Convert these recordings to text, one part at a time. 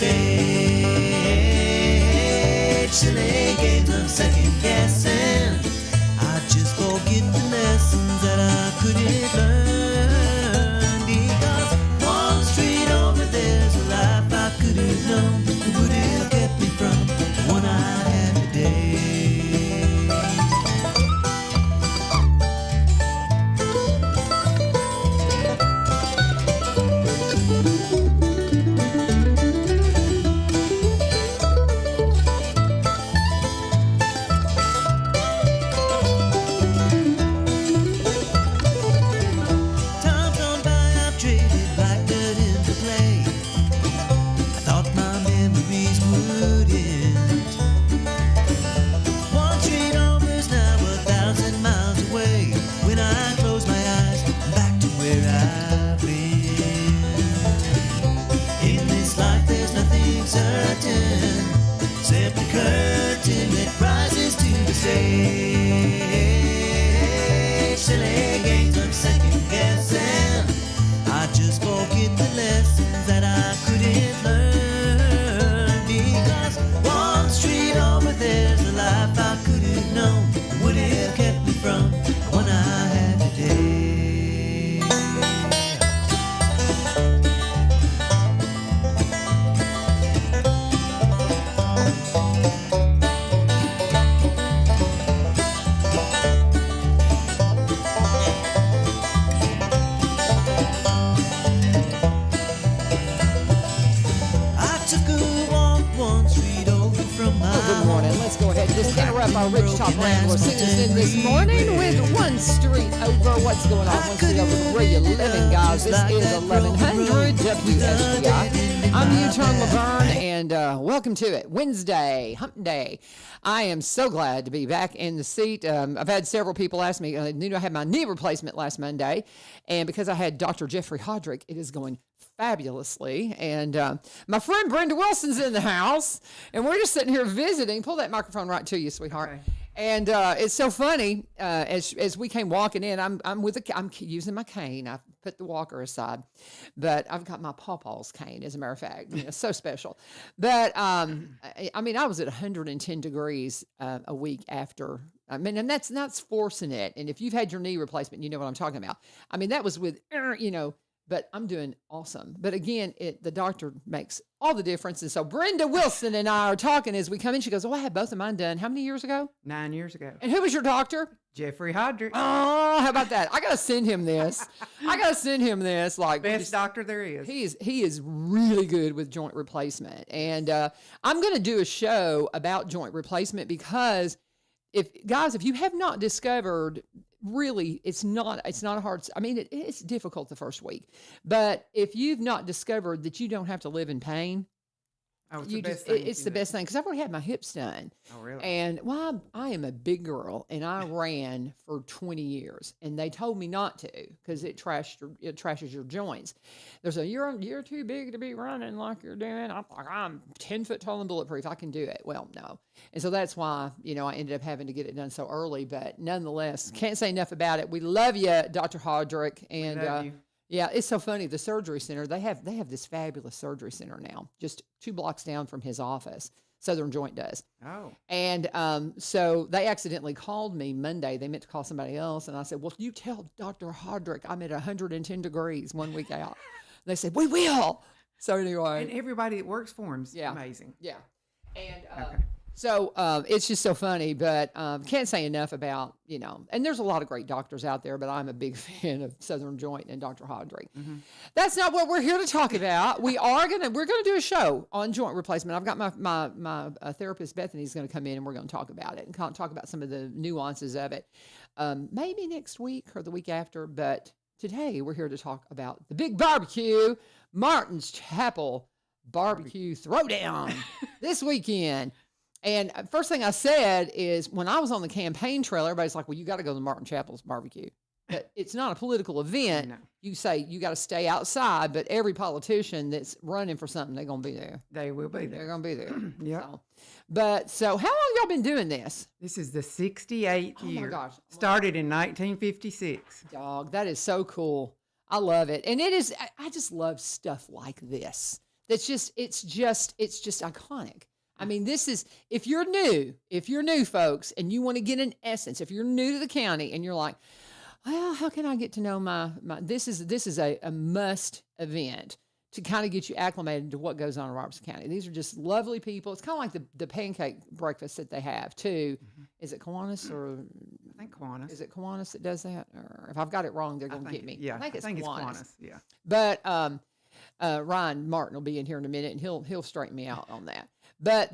stage. Silly games of second guessing. I just forget the lessons that I couldn't learn. Because one street over there's a life I could have known. It would have kept me from the one I had today. Times gone by, I've traded black dirt into clay. I thought my memories would end. One street over's now 1,000 miles away. When I close my eyes, I'm back to where I've been. In this life, there's nothing certain, except the curtain that rises to the stage. Silly games of second guessing. I just forget the lessons that I couldn't learn. Because one street over there's a life I could have known. It would have kept me from the one I had today. I took a walk one street over from my Good morning. Let's go ahead and just interrupt our Rich Top Wrangler singers in this morning with One Street Over. What's going on? One Street Over from where you living, guys. This is 1100 WSGI. I'm U-Turn LaVern, and welcome to it. Wednesday, hump day. I am so glad to be back in the seat. I've had several people ask me, I had my knee replacement last Monday, and because I had Dr. Jeffrey Hodrick, it is going fabulously. And my friend Brenda Wilson's in the house, and we're just sitting here visiting. Pull that microphone right to you, sweetheart. Okay. And it's so funny as we came walking in. I'm using my cane. I put the walker aside, but I've got my pawpaw's cane. As a matter of fact, so special. But I was at 110 degrees a week after. And that's forcing it. And if you've had your knee replacement, you know what I'm talking about. That was with But I'm doing awesome. But again, the doctor makes all the difference. And so Brenda Wilson and I are talking as we come in. She goes, I had both of mine done. How many years ago? 9 years ago. And who was your doctor? Jeffrey Hodrick. Oh, how about that? I got to send him this. Like, Best doctor there is. He is really good with joint replacement. And I'm going to do a show about joint replacement because if you have not discovered, really, it's not a hard, it's difficult the first week, but if you've not discovered that you don't have to live in pain, it's the best thing. It's the best thing, because I've already had my hips done. Oh, really? And I am a big girl, and I ran for 20 years, and they told me not to because it trashes your joints. There's you're too big to be running like you're doing. I'm 10 foot tall and bulletproof. I can do it. Well, no. And so that's why, I ended up having to get it done so early, but nonetheless, can't say enough about it. We love you, Dr. Hodrick. And We love you. yeah, it's so funny. The surgery center, they have this fabulous surgery center now, just 2 blocks down from his office. Southern Joint does. Oh. And so they accidentally called me Monday. They meant to call somebody else. And I said, well, you tell Dr. Hodrick I'm at 110 degrees 1 week out. They said, we will. So anyway. And everybody that works for him's amazing. Yeah. And Okay. so it's just so funny, but can't say enough about, and there's a lot of great doctors out there, but I'm a big fan of Southern Joint and Dr. Hodrick. Mm-hmm. That's not what we're here to talk about. We're going to do a show on joint replacement. I've got my therapist, Bethany's going to come in, and we're going to talk about it and talk about some of the nuances of it. Maybe next week or the week after, but today we're here to talk about the big barbecue, Martin's Chapel Barbecue Throwdown this weekend. And first thing I said is when I was on the campaign trail, everybody's like, well, you got to go to Martin Chapel's barbecue. But it's not a political event. No. You say you got to stay outside, but every politician that's running for something, they're going to be there. They will be They're there. going to be there. Yeah. So how long y'all been doing this? This is the 68th Oh year. my gosh. Started in 1956. Dog, that is so cool. I love it. And it is, I just love stuff like this That's just it's just iconic. I mean, this is if you're new, folks, and you want to get an essence, if you're new to the county and you're like, well, how can I get to know my this is a must event to kind of get you acclimated to what goes on in Robertson County. These are just lovely people. It's kind of like the pancake breakfast that they have too. Mm-hmm. Is it Kiwanis or? I think Kiwanis. Is it Kiwanis that does that? Or if I've got it wrong, they're going to get me. Yeah, I think it's Kiwanis. Yeah. But Ryan Martin will be in here in a minute, and he'll straighten me out on that. But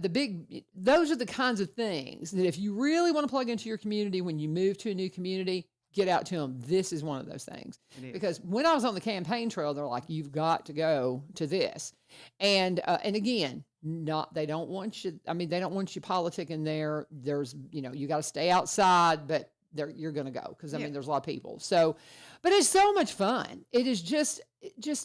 those are the kinds of things that if you really want to plug into your community when you move to a new community, get out to them. This is one of those things. Because when I was on the campaign trail, they're like, you've got to go to this. And again, they don't want you. I mean, they don't want you politicking there. There's, you got to stay outside, but you're going to go. Cause I mean, there's a lot of people. So, but it's so much fun. It is just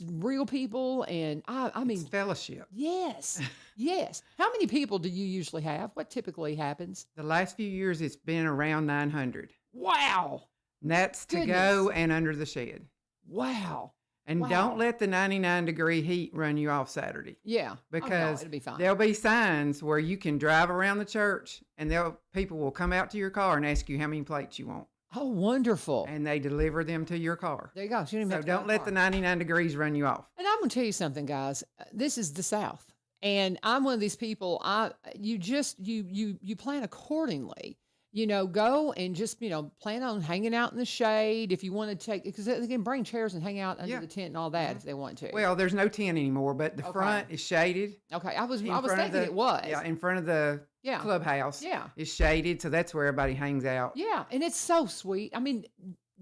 real people. And I mean, it's fellowship. Yes. Yes. How many people do you usually have? What typically happens? The last few years, it's been around 900. Wow. And that's to go and under the shed. Wow. And don't let the 99-degree heat run you off Saturday. Yeah. Because it'll be fine. There'll be signs where you can drive around the church and people will come out to your car and ask you how many plates you want. Oh, wonderful. And they deliver them to your car. There you go. So don't let the 99 degrees run you off. And I'm going to tell you something, guys. This is the South. And I'm one of these people, you plan accordingly. Go and just, plan on hanging out in the shade if you want to take, because they can bring chairs and hang out under the tent and all that if they want to. Well, there's no tent anymore, but the front is shaded. Okay. I was thinking it was. Yeah, in front of the clubhouse. Yeah. Is shaded, so that's where everybody hangs out. Yeah, and it's so sweet. I mean,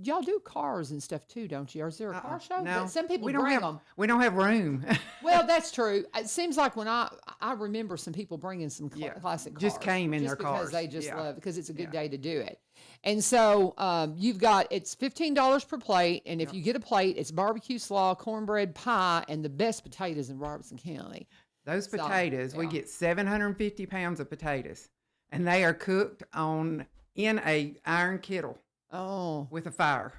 y'all do cars and stuff too, don't you? Or is there a car show? No. But some people bring them. We don't have room. Well, that's true. It seems like when I remember some people bringing some classic cars. Just came in their cars. Because they just love it, because it's a good day to do it. And so it's $15 per plate, and if you get a plate, it's barbecue slaw, cornbread, pie, and the best potatoes in Robertson County. Those potatoes, we get 750 pounds of potatoes, and they are cooked in a iron kettle. Oh. With a fire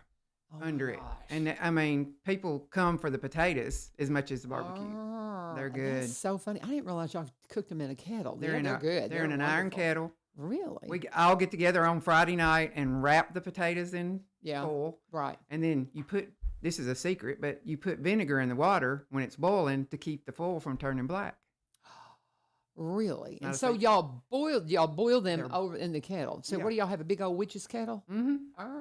under it. And I mean, people come for the potatoes as much as the barbecue. Oh, they're good. That's so funny. I didn't realize y'all cooked them in a kettle. They're good. They're in an iron kettle. Really? We all get together on Friday night and wrap the potatoes in foil. Right. And then this is a secret, but you put vinegar in the water when it's boiling to keep the foil from turning black. Really? And so y'all boil them over in the kettle. So what do y'all have, a big old witch's kettle? Mm-hmm.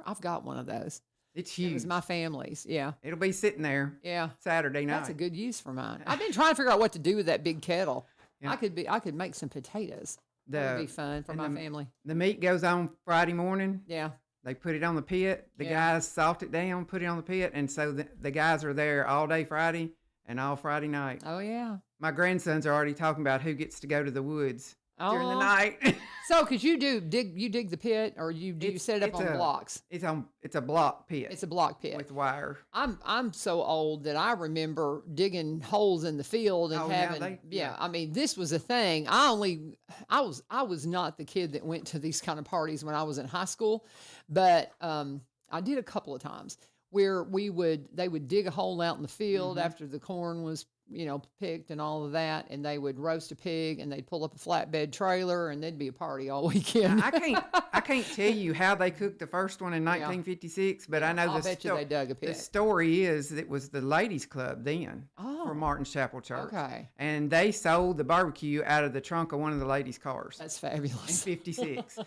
I've got one of those. It's huge. It was my family's. Yeah. It'll be sitting there. Yeah. Saturday night. That's a good use for mine. I've been trying to figure out what to do with that big kettle. Yeah. I could make some potatoes. That would be fun for my family. The meat goes on Friday morning. Yeah. They put it on the pit. The guys salt it down, put it on the pit. And so the guys are there all day Friday and all Friday night. Oh, yeah. My grandsons are already talking about who gets to go to the woods during the night. So, because you dig the pit, or you set it up on blocks? It's a block pit. It's a block pit with wire. I'm so old that I remember digging holes in the field and having. I mean, this was a thing. I was not the kid that went to these kind of parties when I was in high school, but I did a couple of times where they would dig a hole out in the field after the corn was picked and all of that, and they would roast a pig, and they'd pull up a flatbed trailer, and there'd be a party all weekend. Now, I can't tell you how they cooked the first one in 1956, but I know bet you they dug a pit. The story is that it was the ladies' club then for Martin's Chapel Church. Okay. And they sold the barbecue out of the trunk of one of the ladies' cars. That's fabulous. In 56.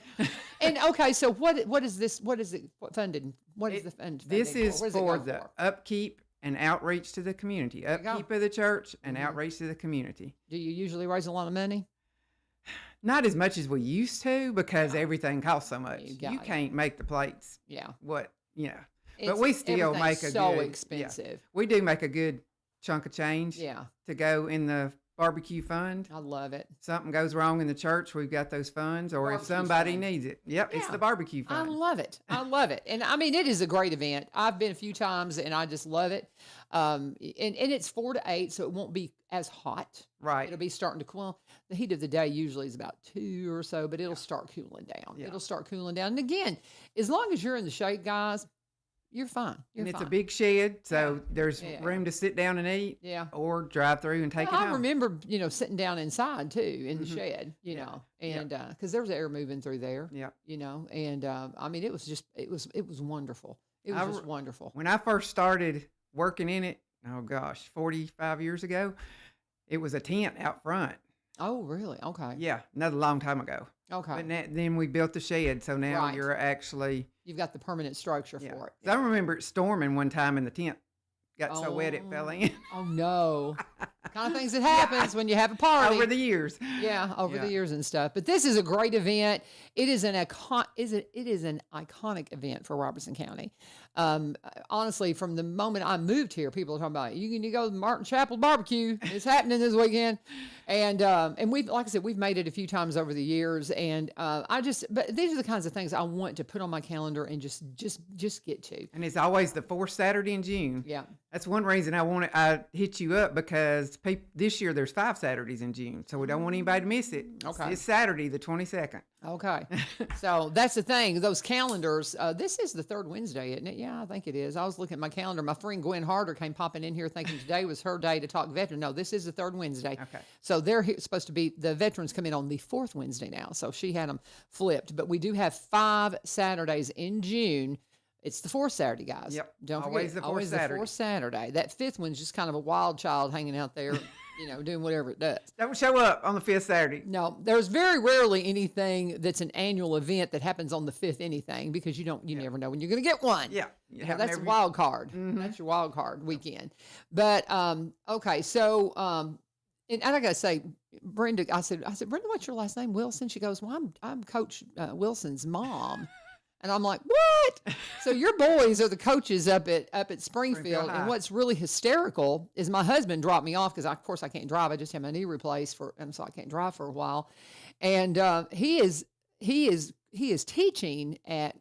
And okay, so what is this? What is it funded? What is the fund? This is for the upkeep and outreach to the community. Upkeep of the church and outreach to the community. Do you usually raise a lot of money? Not as much as we used to, because everything costs so much. You can't make the plates. Yeah. But we still make so expensive. Yeah, we do make a good chunk of change. Yeah. To go in the barbecue fund. I love it. Something goes wrong in the church, we've got those funds, or if somebody needs it. Yep, it's the barbecue fund. I love it. I love it. And I mean, it is a great event. I've been a few times and I just love it. And it's 4 to 8, so it won't be as hot. Right. It'll be starting to cool. The heat of the day usually is about 2 or so, but it'll start cooling down. Yeah. It'll start cooling down. And again, as long as you're in the shade, guys, You're fine. You're And it's fine. a big shed, so there's Yeah. room to sit down and eat. Yeah. Or drive through and take it I home. remember, sitting down inside too in the shed, Yeah. and because there was air moving through there, Yeah. and I mean, it was wonderful. It was just wonderful. When I first started working in it, oh gosh, 45 years ago, it was a tent out front. Oh, really? Okay. Yeah, another long time ago. Okay. But then we built the shed, so now Right. you're actually. You've got the permanent structure Yeah. for it. 'Cause I remember it storming one time and the tent got so wet it fell in Oh no. Kind of things that happens when you have a party. over the years. Yeah, over the Yeah. years and stuff. But this is a great event. It is an iconic event for Robertson County. Honestly, from the moment I moved here, people are talking about you can go to Martin Chapel barbecue. It's happening this weekend, and we've, like I said, we've made it a few times over the years, and but these are the kinds of things I want to put on my calendar and just get to. And it's always the fourth Saturday in June. Yeah. That's one reason I hit you up, because this year there's 5 Saturdays in June, so we don't want anybody to miss it. Okay. It's Saturday, the 22nd. Okay. So that's the thing. Those calendars, this is the third Wednesday, isn't it? Yeah, I think it is. I was looking at my calendar. My friend Gwen Harder came popping in here thinking today was her day to talk veteran. No, this is the third Wednesday. Okay. So they're supposed to be, the veterans come in on the fourth Wednesday now. So she had them flipped. But we do have 5 Saturdays in June. It's the fourth Saturday, guys. Yep. Don't Always forget. the fourth Always Saturday. the fourth Saturday. That fifth one's just kind of a wild child hanging out there, doing whatever it does. Don't show up on the 5th Saturday. No, there's very rarely anything that's an annual event that happens on the 5th anything, because you never know when you're going to get one. Yeah. That's a wild card. That's your wild card weekend. But okay, so and I gotta say, Brenda, I said, Brenda, what's your last name? Wilson. She goes, well, I'm Coach Wilson's mom. And I'm like, what? So your boys are the coaches up at Springfield. High. And what's really hysterical is my husband dropped me off because, of course, I can't drive. I just had my knee replaced and so I can't drive for a while. And he is teaching at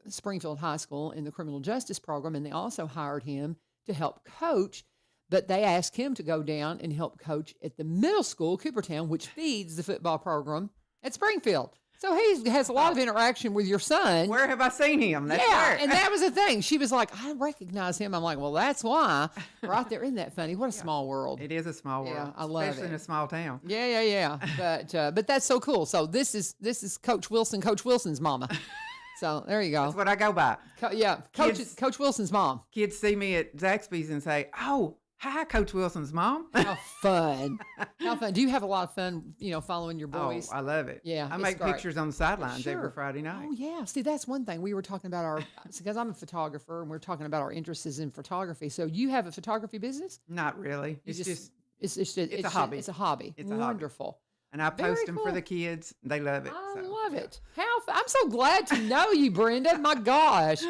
Springfield High School in the criminal justice program, and they also hired him to help coach. But they asked him to go down and help coach at the middle school, Coopertown, which feeds the football program at Springfield. So he has a lot of interaction with your son. Where have I seen him? That's where. And that was the thing. She was like, I recognize him. I'm like, well, that's why. Right there. Isn't that funny? What a small world. It is a small world. Yeah, I love especially it. in a small town. Yeah. But that's so cool. So this is Coach Wilson, Coach Wilson's mama. So there you go. That's what I go by. Coach Wilson's mom. Kids see me at Zaxby's and say, "Oh, hi, Coach Wilson's mom." How fun. How fun. Do you have a lot of fun, following your Oh, boys? I love it. Yeah, I it's make great. pictures on the sidelines Sure. every Friday night. Oh, yeah. See, that's one thing. We were talking about because I'm a photographer, and we're talking about our interests in photography. So you have a photography business? Not really. You It's just it's a hobby. It's a hobby. It's a hobby. Wonderful. and I Very post them for cool. the kids. They love it. I so, love yeah. it. I'm so glad to know you, Brenda. My gosh.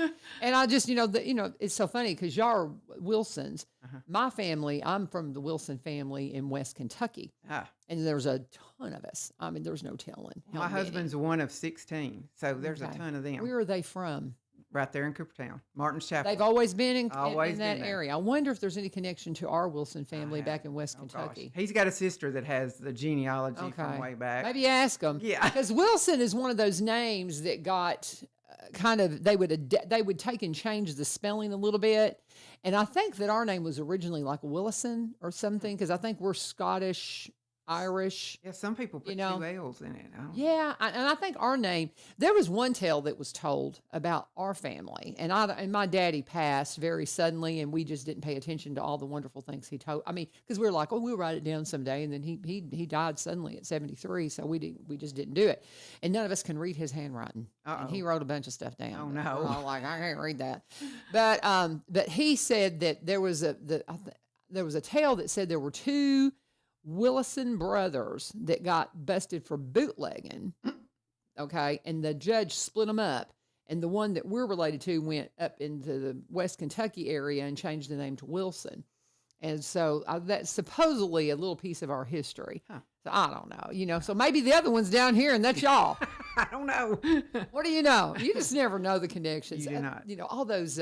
And I just, it's so funny because y'all are Wilsons. Uh-huh. My family, I'm from the Wilson family in West Kentucky. Ah, And there's a ton of us. I mean, there's no telling. how my many. husband's one of 16, so there's Okay. a ton of them Where are they from? right there in Coopertown, Martin's Chapel. They've always been in Always that been there. area. I wonder if there's any connection to our Wilson family back in West Oh, gosh. Kentucky. He's got a sister that has the genealogy Okay. from way back. Maybe ask them. Yeah. Because Wilson is one of those names that got kind of, they would take and change the spelling a little bit. And I think that our name was originally like Willison or something, because I think we're Scottish, Irish. Yeah, some people put You know. 2 L's in it. I don't- Yeah, and I think our name. There was one tale that was told about our family, and my daddy passed very suddenly, and we just didn't pay attention to all the wonderful things he told. I mean, because we were like, oh, we'll write it down someday, and then he died suddenly at 73, so we just didn't do it, and none of us can read his handwriting, and he wrote a bunch of stuff down. Oh, but no. we're all like, I can't read that, but he said that there was a tale that said there were 2 Willison brothers that got busted for bootlegging. Okay. And the judge split them up. And the one that we're related to went up into the West Kentucky area and changed the name to Wilson. And so that's supposedly a little piece of our history. Huh. So I don't know, so maybe the other one's down here and that's y'all. I don't know. What do you know? You just never know the connections. You do not. All those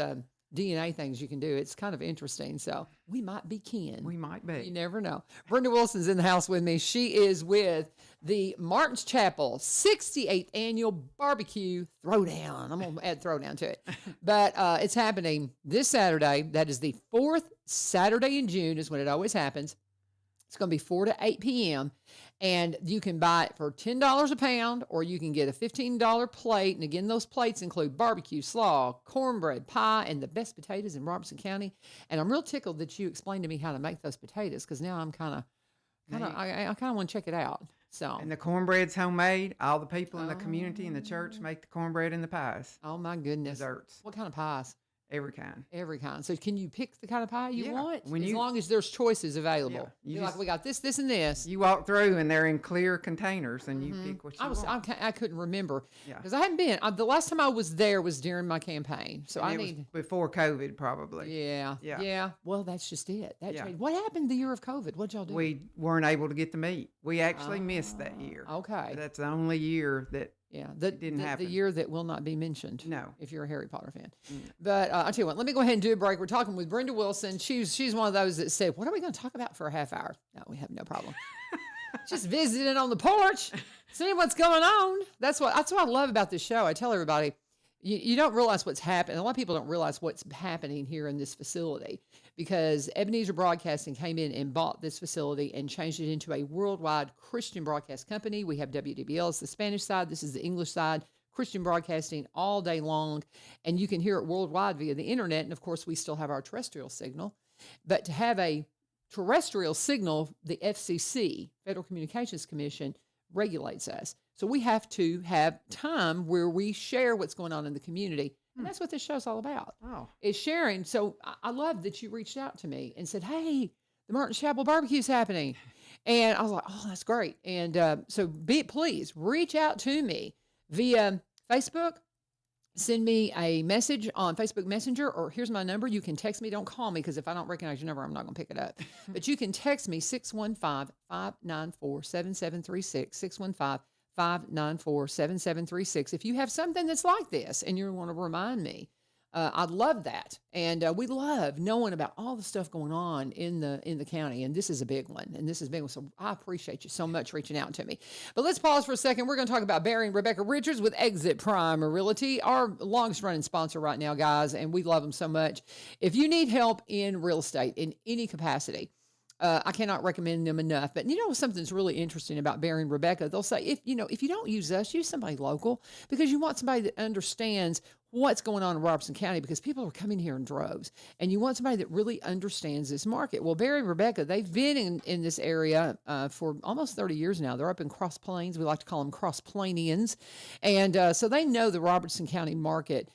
DNA things you can do. It's kind of interesting. So we might be kin. We might You be. never know. Brenda Wilson's in the house with me. She is with the Martin's Chapel 68th Annual Barbecue Throwdown. I'm going to add throwdown to it. But it's happening this Saturday. That is the 4th Saturday in June is when it always happens. It's going to be 4 to 8 p.m. And you can buy it for $10 a pound, or you can get a $15 plate. And again, those plates include barbecue, slaw, cornbread, pie, and the best potatoes in Robertson County. And I'm real tickled that you explained to me how to make those potatoes, because now I'm kind of want to check it out. So, and the cornbread's homemade. All the people in the community and the church make the cornbread and the pies. Oh my goodness! Desserts. What kind of pies? Every kind. Every kind. So can you pick the kind of pie you want? As long as there's choices available. Yeah. Like, we got this, this, and this. You walk through and they're in clear containers, and you pick what you want. I couldn't remember Yeah. because I hadn't been. The last time I was there was during my campaign. So And it was before COVID, probably. Yeah. Well, that's just it. That Yeah. changed. What happened the year of COVID? What'd y'all do? We weren't able to get the meat. We actually missed that year. Okay. That's the only year that didn't happen. The year that will not be mentioned. No. If you're a Harry Potter fan. But I'll tell you what, let me go ahead and do a break. We're talking with Brenda Wilson. She's one of those that said, what are we going to talk about for a half hour? No, we have no problem. Just visiting on the porch, seeing what's going on. That's what I love about this show. I tell everybody, you don't realize what's happening. A lot of people don't realize what's happening here in this facility, because Ebenezer Broadcasting came in and bought this facility and changed it into a worldwide Christian broadcast company. We have WDBL, it's the Spanish side. This is the English side. Christian broadcasting all day long, and you can hear it worldwide via the internet. And of course, we still have our terrestrial signal. But to have a terrestrial signal, the FCC, Federal Communications Commission, regulates us. So we have to have time where we share what's going on in the community. And that's what this show's all about. Oh. Is sharing. So I love that you reached out to me and said, hey, the Martin's Chapel barbecue's happening. And I was like, oh, that's great. And so please reach out to me via Facebook. Send me a message on Facebook Messenger, or here's my number. You can text me. Don't call me, because if I don't recognize your number, I'm not going to pick it up. But you can text me 615-594-7736, 615-594-7736. If you have something that's like this and you want to remind me, I'd love that. And we love knowing about all the stuff going on in the county. And this is a big one. And this is a big one. So I appreciate you so much reaching out to me. But let's pause for a second. We're going to talk about Barry and Rebecca Richards with Exit Prime Realty, our longest running sponsor right now, guys. And we love them so much. If you need help in real estate in any capacity, I cannot recommend them enough. But you know, something's really interesting about Barry and Rebecca. They'll say, if you don't use us, use somebody local, because you want somebody that understands what's going on in Robertson County, because people are coming here in droves, and you want somebody that really understands this market. Well, Barry and Rebecca, they've been in this area for almost 30 years now. They're up in Cross Plains. We like to call them Cross Plainians. And so they know the Robertson County market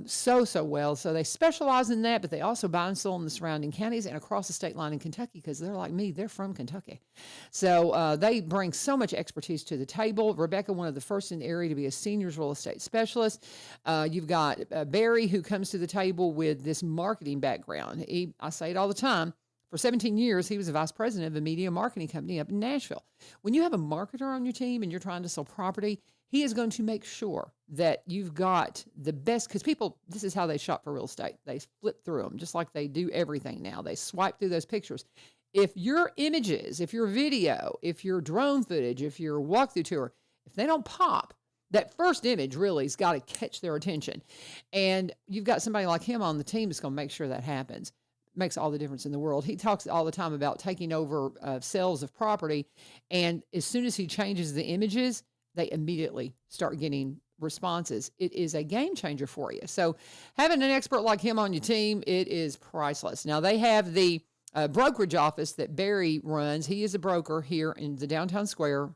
so well. So they specialize in that, but they also buy and sell in the surrounding counties and across the state line in Kentucky, because they're like me. They're from Kentucky. So they bring so much expertise to the table. Rebecca, one of the first in the area to be a seniors real estate specialist. You've got Barry, who comes to the table with this marketing background. I say it all the time. For 17 years, he was a vice president of a media marketing company up in Nashville. When you have a marketer on your team and you're trying to sell property, he is going to make sure that you've got the best, because people, this is how they shop for real estate. They flip through them just like they do everything now. They swipe through those pictures. If your images, if your video, if your drone footage, if your walkthrough tour, if they don't pop, that first image really has got to catch their attention. And you've got somebody like him on the team that's going to make sure that happens. Makes all the difference in the world. He talks all the time about taking over sales of property. And as soon as he changes the images, they immediately start getting responses. It is a game changer for you. So having an expert like him on your team, it is priceless. Now, they have the brokerage office that Barry runs. He is a broker here in the downtown square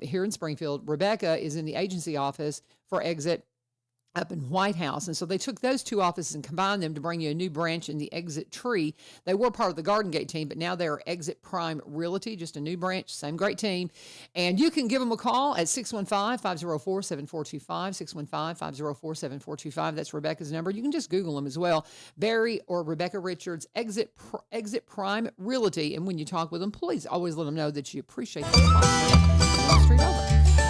here in Springfield. Rebecca is in the agency office for Exit up in White House. And so they took those two offices and combined them to bring you a new branch in the Exit Tree. They were part of the Garden Gate team, but now they're Exit Prime Realty, just a new branch, same great team. And you can give them a call at 615-504-7425, 615-504-7425. That's Rebecca's number. You can just Google them as well. Barry or Rebecca Richards, Exit Prime Realty. And when you talk with them, please always let them know that you appreciate the sponsor. Street over.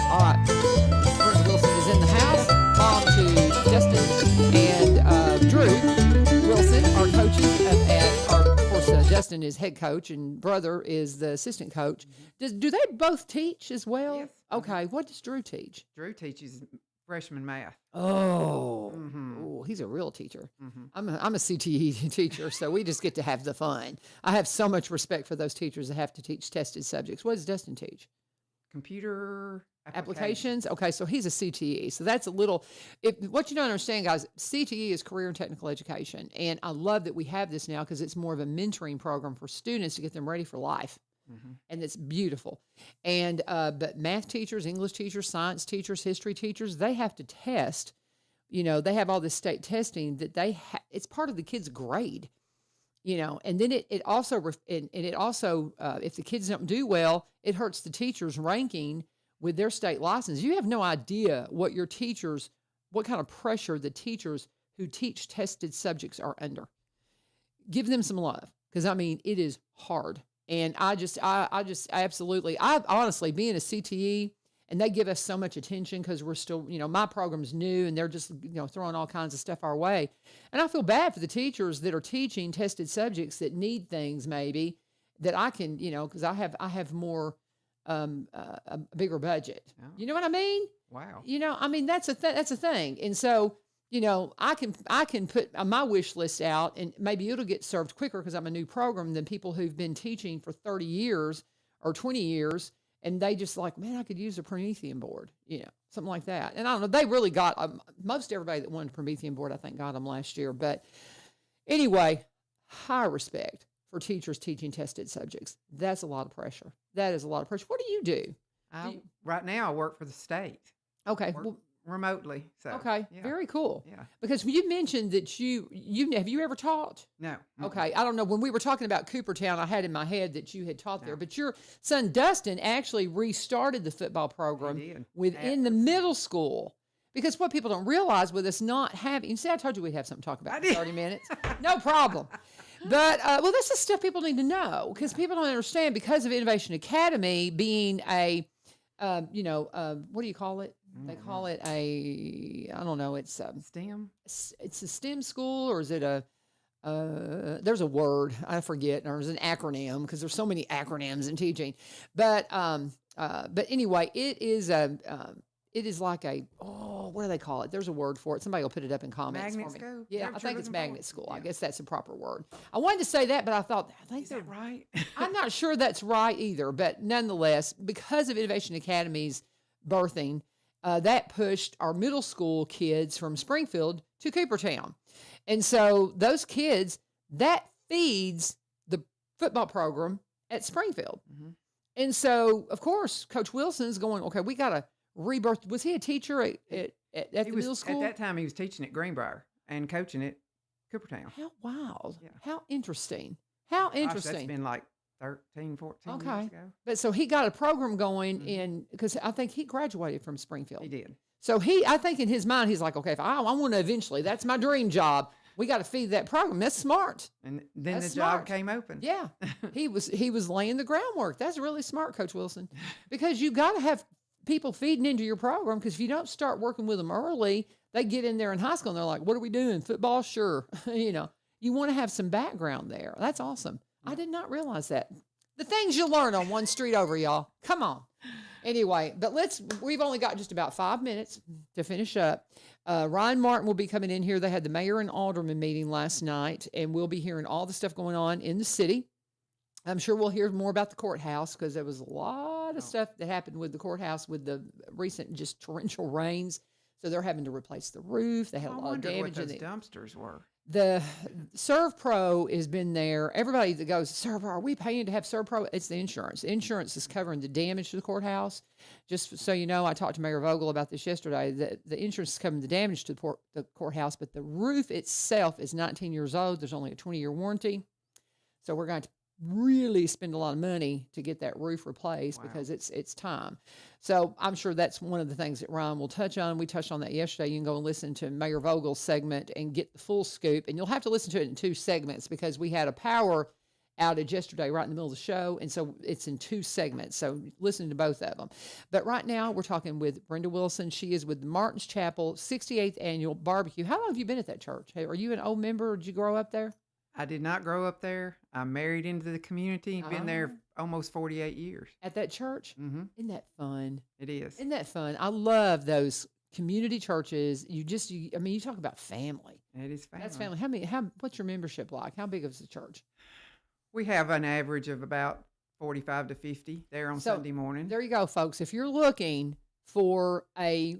All right. Brenda Wilson is in the house. Mom to Justin and Drew Wilson, our coaches of course, Justin Dustin is head coach and brother is the assistant coach. Do they both teach as well? Yes. Okay. What does Drew teach? Drew teaches freshman math. Oh, Mhm. ooh, he's a real teacher. Mhm. I'm a CTE teacher, so we just get to have the fun. I have so much respect for those teachers that have to teach tested subjects. What does Dustin teach? Computer Applications. Okay, so he's a CTE. So that's a little. What you don't understand, guys, CTE is career and technical education, and I love that we have this now because it's more of a mentoring program for students to get them ready for life. And it's beautiful. And but math teachers, English teachers, science teachers, history teachers, they have to test. You know, they have all this state testing that it's part of the kid's grade. You know, and then it also if the kids don't do well, it hurts the teachers' ranking with their state license. You have no idea what kind of pressure the teachers who teach tested subjects are under. Give them some love, because I mean it is hard. And I honestly, being a CTE, and they give us so much attention because we're still, you know, my program's new and they're just, you know, throwing all kinds of stuff our way. And I feel bad for the teachers that are teaching tested subjects that need things maybe that I can, you know, because I have more, a bigger budget. Oh. You know what I mean? Wow. You know, I mean, that's a thing. And so, you know, I can put my wish list out and maybe it'll get served quicker because I'm a new program than people who've been teaching for 30 years or 20 years. And they just like, man, I could use a Promethean board, you know, something like that. And I don't know, they really got most everybody that wanted a Promethean board, I think, got them last year. But anyway, high respect for teachers teaching tested subjects. That's a lot of pressure. That is a lot of pressure. What do you do? Right now, I work for the state. Okay. Work Well, remotely. So okay. yeah. Very cool. Yeah. Because you mentioned that you have you ever taught? No. Okay, I don't know. When we were talking about Coopertown, I had in my head that you had taught there, No. but your son Dustin actually restarted the football He program did. within the middle school. Because what people don't realize with us not having, you see, I told you we'd have something to talk about I in did. 30 minutes. No problem. But, well, this is stuff people need to know because people don't understand because of Innovation Academy being a, what do you call it? They call it I don't know, it's STEM. it's a STEM school, or is it there's a word, I forget, or there's an acronym because there's so many acronyms in teaching. But anyway, it is like what do they call it? There's a word for it. Somebody will put it up in comments Magnet for me. school? Yeah, Is that I what think you're it's looking for? magnet school. I Yeah. guess that's the proper word. I wanted to say that, but I thought, I think Is that right? I'm not sure that's right either, but nonetheless, because of Innovation Academy's birthing, that pushed our middle school kids from Springfield to Coopertown. And so those kids, that feeds the football program at Springfield. Mhm. And so, of course, Coach Wilson's going, okay, we got to rebirth. Was he a teacher at the middle school? At that time, he was teaching at Greenbrier and coaching at Coopertown. How wild. Yeah. How interesting. How Gosh, interesting. that's been like 13, 14 Okay. years ago. But so he got a program going in, because I think he graduated from Springfield. He did. So I think in his mind, he's like, okay, if I want to eventually, that's my dream job. We got to feed that program. That's smart. And then That's the job smart. came open. Yeah. he was laying the groundwork. That's really smart, Coach Wilson, because you got to have people feeding into your program, because if you don't start working with them early, they get in there in high school and they're like, what are we doing? Football? Sure. You want to have some background there. That's awesome. I did not realize that. The things you learn on one street over, y'all. Come on. Anyway, but we've only got just about 5 minutes to finish up. Ryan Martin will be coming in here. They had the mayor and alderman meeting last night, and we'll be hearing all the stuff going on in the city. I'm sure we'll hear more about the courthouse, because there was a lot of stuff that happened with the courthouse with the recent just torrential rains. So they're having to replace the roof. They had a I lot of wondered damage what in those it. dumpsters were. The ServPro has been there. Everybody that goes, ServPro, are we paying to have ServPro? It's the insurance. The insurance is covering the damage to the courthouse. Just so you know, I talked to Mayor Vogel about this yesterday. The insurance is covering the damage to the courthouse, but the roof itself is 19 years old. There's only a 20-year warranty. So we're going to really spend a lot of money to get that roof replaced, because it's time. So I'm sure that's one of the things that Ryan will touch on. We touched on that yesterday. You can go and listen to Mayor Vogel's segment and get the full scoop. And you'll have to listen to it in 2 segments, because we had a power outage yesterday right in the middle of the show. And so it's in 2 segments. So listen to both of them. But right now we're talking with Brenda Wilson. She is with the Martin's Chapel 68th Annual Barbecue. How long have you been at that church? Hey, are you an old member, or did you grow up there? I did not grow up there. I'm married into the community. Been there almost 48 years. At that church? Mm-hmm. Isn't that fun? It is. Isn't that fun? I love those community churches. I mean, you talk about family. It is family. That's family. What's your membership like? How big is the church? We have an average of about 45 to 50 there on Sunday morning. There you go, folks. If you're looking for a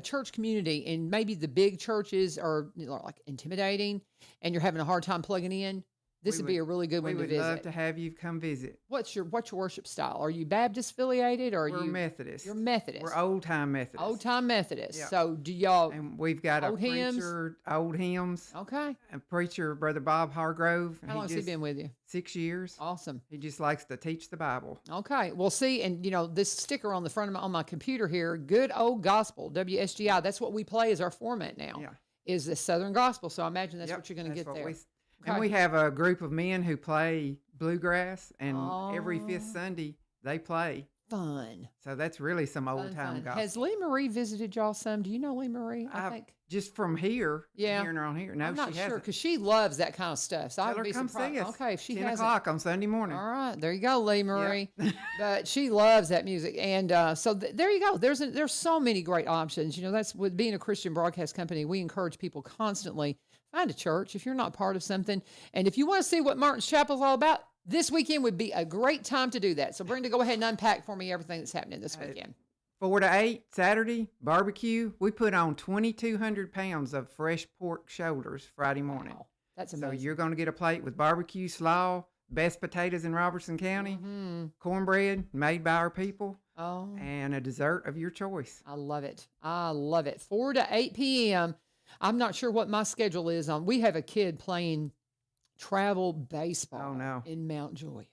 church community, and maybe the big churches are like intimidating and you're having a hard time plugging in, this would be a really good one to visit. We would love to have you come visit. What's your worship style? Are you Baptist affiliated, or we're Methodist? You're Methodist. We're old time Methodist. Old time Methodist. Yeah. So do y'all? And we've got old a preacher, old hymns. Okay. A preacher, Brother Bob Hargrove. How long has he been with you? 6 years. Awesome. He just likes to teach the Bible. Okay. Well, see, and this sticker on the front of on my computer here, Good Old Gospel, WSGI. That's what we play as our format now. Yeah. Is the Southern Gospel. So I imagine that's what you're going to get there. And we have a group of men who play bluegrass, and every fifth Sunday they play. Fun. So that's really some old time gospel. Has Lee Marie visited y'all some? Do you know Lee Marie? I think just from here. Yeah. Hearing her on here. No, I'm not she sure hasn't. because she loves that kind of stuff. So Tell I'd be her come surprised. see us. Okay, if she 10 hasn't. o'clock on Sunday morning. All right, there you go, Lee Marie. Yep. But she loves that music, and so there you go. There's so many great options. That's with being a Christian broadcast company. We encourage people constantly find a church if you're not part of something, and if you want to see what Martin's Chapel is all about, this weekend would be a great time to do that. So Brenda, go ahead and unpack for me everything that's happening this weekend. 4 to 8 Saturday barbecue. We put on 2,200 pounds of fresh pork shoulders Friday morning. Wow, that's amazing. So you're going to get a plate with barbecue slaw, best potatoes in Robertson County, cornbread made by our people, and a dessert of your choice. I love it. I love it. 4 to 8 p.m. I'm not sure what my schedule is on. We have a kid playing travel baseball in Mount Juliet.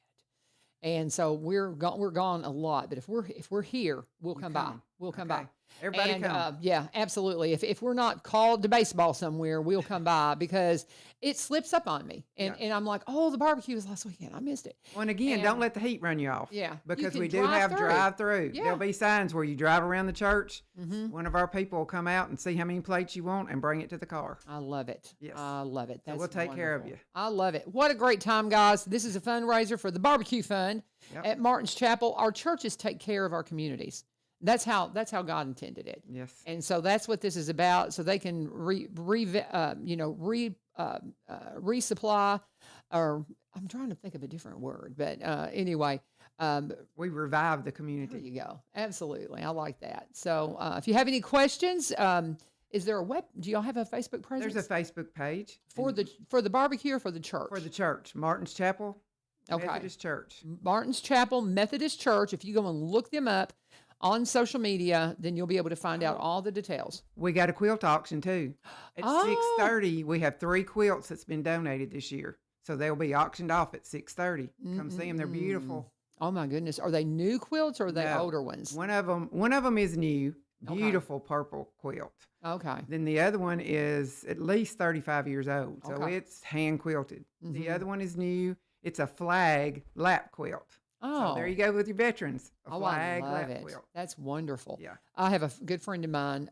And so we're gone a lot, but if we're here, we'll come by. We'll come by. Everybody come. Yeah, absolutely. If we're not called to baseball somewhere, we'll come by because it slips up on me. And I'm like, the barbecue was last weekend. I missed it. Well, and again, don't let the heat run you off. Yeah. Because we do have drive-through. Yeah. There'll be signs where you drive around the church. One of our people will come out and see how many plates you want and bring it to the car. I love it. Yes. I love it. That's we'll take care of you. I love it. What a great time, guys. This is a fundraiser for the Barbecue Fund at Martin's Chapel. Our churches take care of our communities. That's how God intended it. Yes. And so that's what this is about. So they can resupply, or I'm trying to think of a different word, but anyway. We revive the community. There you go. Absolutely. I like that. So if you have any questions, is there do y'all have a Facebook presence? There's a Facebook page. For the barbecue or for the church? For the church. Martin's Chapel Methodist Church. Martin's Chapel Methodist Church. If you go and look them up on social media, then you'll be able to find out all the details. We got a quilt auction too. At 6:30, we have 3 quilts that's been donated this year. So they'll be auctioned off at 6:30. Come see them. They're beautiful. Oh my goodness. Are they new quilts or are they older ones? One of them is new. Beautiful purple quilt. Okay. Then the other one is at least 35 years old. So it's hand quilted. The other one is new. It's a flag lap quilt. Oh, so there you go with your veterans. A flag I love lap it. quilt. That's wonderful. Yeah. I have a good friend of mine,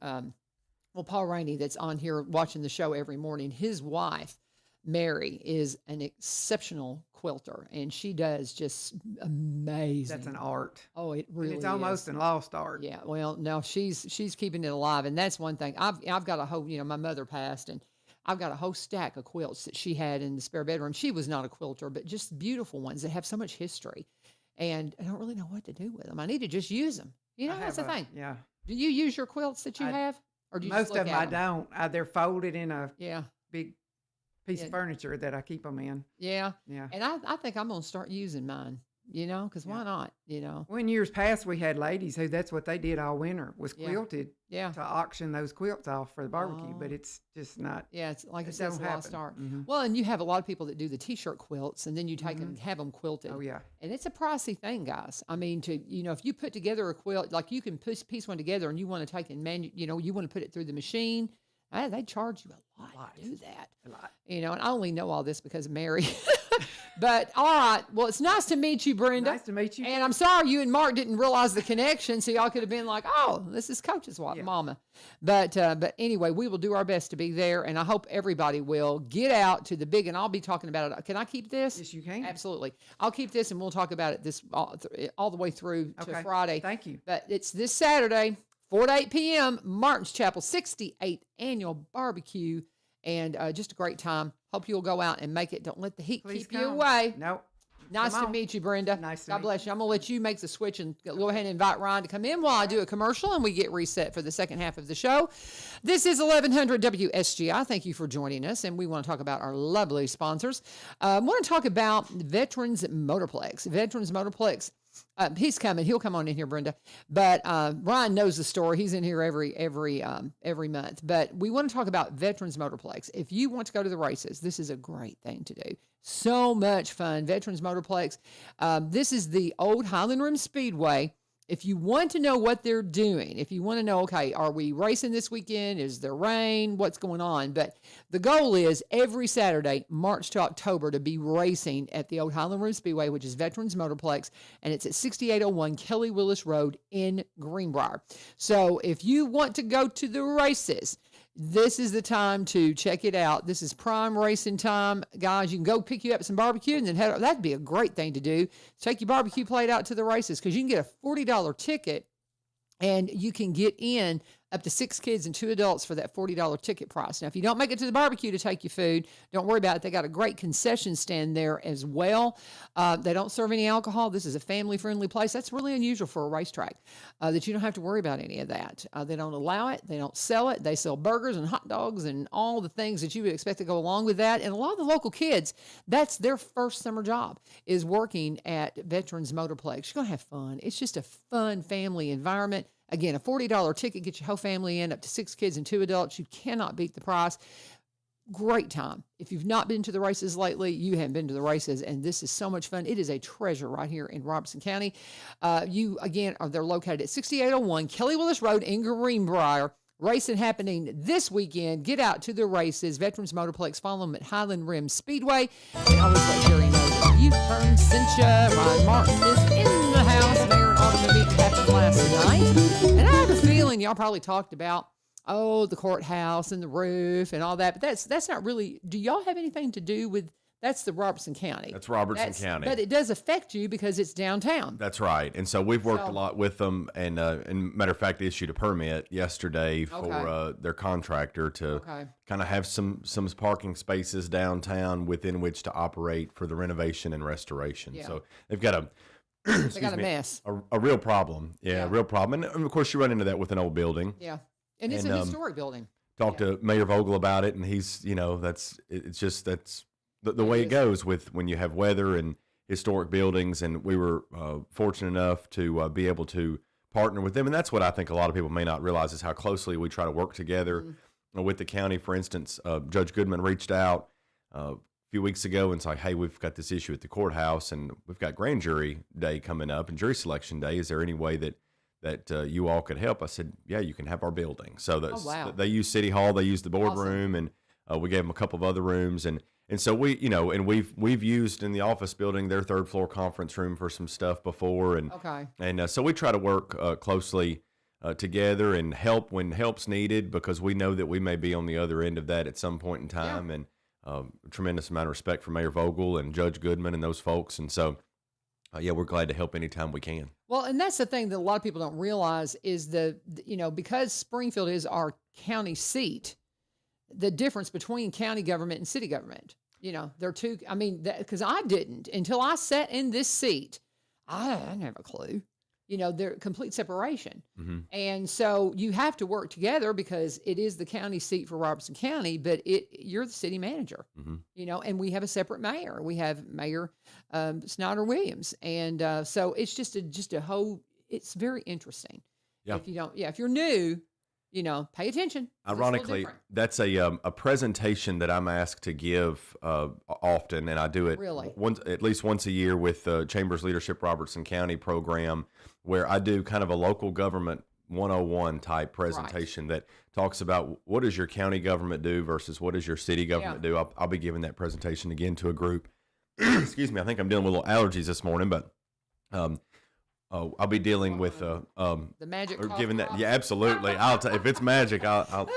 Paul Rainey, that's on here watching the show every morning. His wife, Mary, is an exceptional quilter, and she does just amazing. That's an art. Oh, it really It's almost a lost art. Yeah. Well, no, she's keeping it alive, and that's one thing. I've got a whole, my mother passed, and I've got a whole stack of quilts that she had in the spare bedroom. She was not a quilter, but just beautiful ones that have so much history. And I don't really know what to do with them. I need to just use them. That's the thing. Yeah. Do you use your quilts that you have? Or do you Most just look of them at I them? don't. They're folded in a Yeah. big piece of furniture that I keep them in. Yeah. Yeah. And I think I'm going to start using mine, because why not, Well, in years past, we had ladies who that's what they did all winter was quilted Yeah. to auction those quilts off for the barbecue, but it's just not. Yeah, it's like I It said, it's a don't lost art. happen. Well, and you have a lot of people that do the T-shirt quilts, and then you take them, have them quilted. Oh, yeah. And it's a pricey thing, guys. I mean, if you put together a quilt, like you can piece one together, and you want to take and you want to put it through the machine, they charge you a lot to do that. A lot. And I only know all this because of Mary. But all right, well, it's nice to meet you, Brenda. Nice to meet you. And I'm sorry you and Mark didn't realize the connection, so y'all could have been like, "Oh, this is Coach's wife, Mama." But anyway, we will do our best to be there, and I hope everybody will get out to the big. And I'll be talking about it. Can I keep this? Yes, you can. Absolutely, I'll keep this, and we'll talk about it this all the way through to Friday. Thank you. But it's this Saturday, 4 to 8 p.m. Martin's Chapel, 68th annual barbecue, and just a great time. Hope you'll go out and make it. Don't let the heat Please keep you come. away. Nope. Nice Come to on. meet you, Brenda. Nice to God meet bless you. I'm going to let you make the switch and go ahead and invite Ryan to come in while I do a commercial and we get reset for the second half of the show. This is 1100 WSGI. Thank you for joining us. And we want to talk about our lovely sponsors. I want to talk about Veterans Motorplex. Veterans Motorplex. He's coming. He'll come on in here, Brenda. But Ryan knows the story. He's in here every month. But we want to talk about Veterans Motorplex. If you want to go to the races, this is a great thing to do. So much fun. Veterans Motorplex. This is the old Highland Rim Speedway. If you want to know what they're doing, if you want to know, okay, are we racing this weekend? Is there rain? What's going on? But the goal is every Saturday, March to October, to be racing at the old Highland Rim Speedway, which is Veterans Motorplex, and it's at 6801 Kelly Willis Road in Greenbrier. So if you want to go to the races, this is the time to check it out. This is prime racing time. Guys, you can go pick you up some barbecue and then head out. That'd be a great thing to do. Take your barbecue plate out to the races because you can get a $40 ticket and you can get in up to 6 kids and 2 adults for that $40 ticket price. Now, if you don't make it to the barbecue to take your food, don't worry about it. They got a great concession stand there as well. They don't serve any alcohol. This is a family-friendly place. That's really unusual for a racetrack, that you don't have to worry about any of that. They don't allow it. They don't sell it. They sell burgers and hot dogs and all the things that you would expect to go along with that. And a lot of the local kids, that's their first summer job, is working at Veterans Motorplex. You're going to have fun. It's just a fun family environment. Again, a $40 ticket gets your whole family in, up to 6 kids and 2 adults. You cannot beat the price. Great time. If you've not been to the races lately, you haven't been to the races, and this is so much fun. It is a treasure right here in Robertson County. They're located at 6801 Kelly Willis Road in Greenbrier. Racing happening this weekend. Get out to the races. Veterans Motorplex. Follow them at Highland Rim Speedway. And always let Jerry know that U-Turn sent you. Ryan Martin is in the house. Mayor and Alderman meeting happened last night. And I have a feeling y'all probably talked about, the courthouse and the roof and all that. But that's not really, do y'all have anything to do with, that's the Robertson County. That's Robertson County. But it does affect you because it's downtown. That's right. And so we've worked a lot with them. And matter of fact, they issued a permit yesterday for their contractor to kind of have some parking spaces downtown within which to operate for the renovation and restoration. Yeah. So they've got a mess. A real problem. Yeah, a real problem. And of course, you run into that with an old building. Yeah. And it's a historic building. Talked to Mayor Vogel about it, and he's, that's the way it goes with when you have weather and historic buildings. And we were fortunate enough to be able to partner with them. And that's what I think a lot of people may not realize is how closely we try to work together with the county. For instance, Judge Goodman reached out a few weeks ago and said, hey, we've got this issue at the courthouse and we've got grand jury day coming up and jury selection day. Is there any way that you all could help? I said, yeah, you can have our building. So they use City Hall, they use the boardroom, and we gave them a couple of other rooms. And so we've used in the office building their 3rd floor conference room for some stuff before. And so we try to work closely together and help when help's needed, because we know that we may be on the other end of that at some point in time. Yeah. And a tremendous amount of respect for Mayor Vogel and Judge Goodman and those folks. And so, we're glad to help anytime we can. Well, and that's the thing that a lot of people don't realize is because Springfield is our county seat, the difference between county government and city government. They're two, because I didn't, until I sat in this seat, I didn't have a clue. They're complete separation. Mm-hmm. And so you have to work together because it is the county seat for Robertson County, but you're the city manager, and we have a separate mayor. We have Mayor Snyder Williams. And so it's just a whole, it's very interesting. Yeah. If you're new, pay attention. Ironically, that's a presentation that I'm asked to give often, and I do it at least once a year with Chamber's Leadership Robertson County program, where I do kind of a local government 101 type presentation that talks about what does your county government do versus what does your city government do. I'll be giving that presentation again to a group excuse me, I think I'm dealing with a little allergies this morning, but I'll be dealing with the magic or cough giving that. drop. Yeah, absolutely. If it's magic, I'll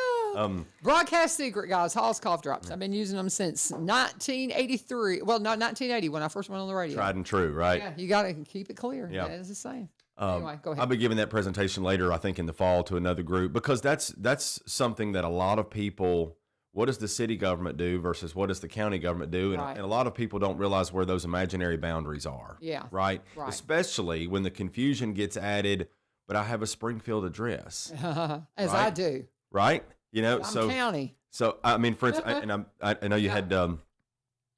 Broadcast secret, guys. Hall's cough drops. I've been using them since 1983. Well, not 1980 when I first went on the radio. tried and true, right? Yeah, you got to keep it clear. Yeah. That is the same. Anyway, go ahead. I'll be giving that presentation later, I think in the fall, to another group, because that's something that a lot of people. What does the city government do versus what does the county government do? And, Right. and a lot of people don't realize where those imaginary boundaries are. Yeah. Right? Right. Especially when the confusion gets added, but I have a Springfield address. As I right. do. Right? I'm county. So, I mean, for instance, I know you had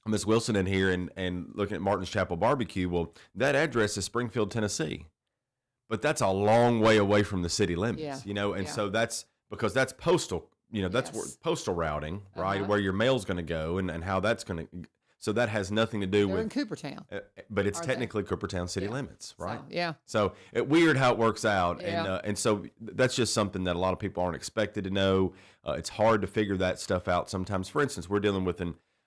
Miss Wilson in here and looking at Martin's Chapel Barbecue. Well, that address is Springfield, Tennessee. But that's a long way away from the city limits, Yeah. And Yeah. so that's because that's postal. That's where Yes. postal routing, right? Uh-huh. Where your mail's going to go and how that's going to. So that has nothing to do They're in with, Coopertown. but it's Are they? technically Coopertown city limits, right? So, yeah. So weird how it works out, Yeah. and so that's just something that a lot of people aren't expected to know. It's hard to figure that stuff out sometimes. For instance, we're dealing with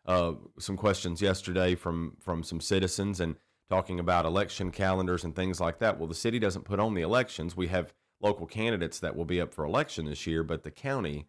some questions yesterday from some citizens and talking about election calendars and things like that. Well, the city doesn't put on the elections. We have local candidates that will be up for election this year, but the county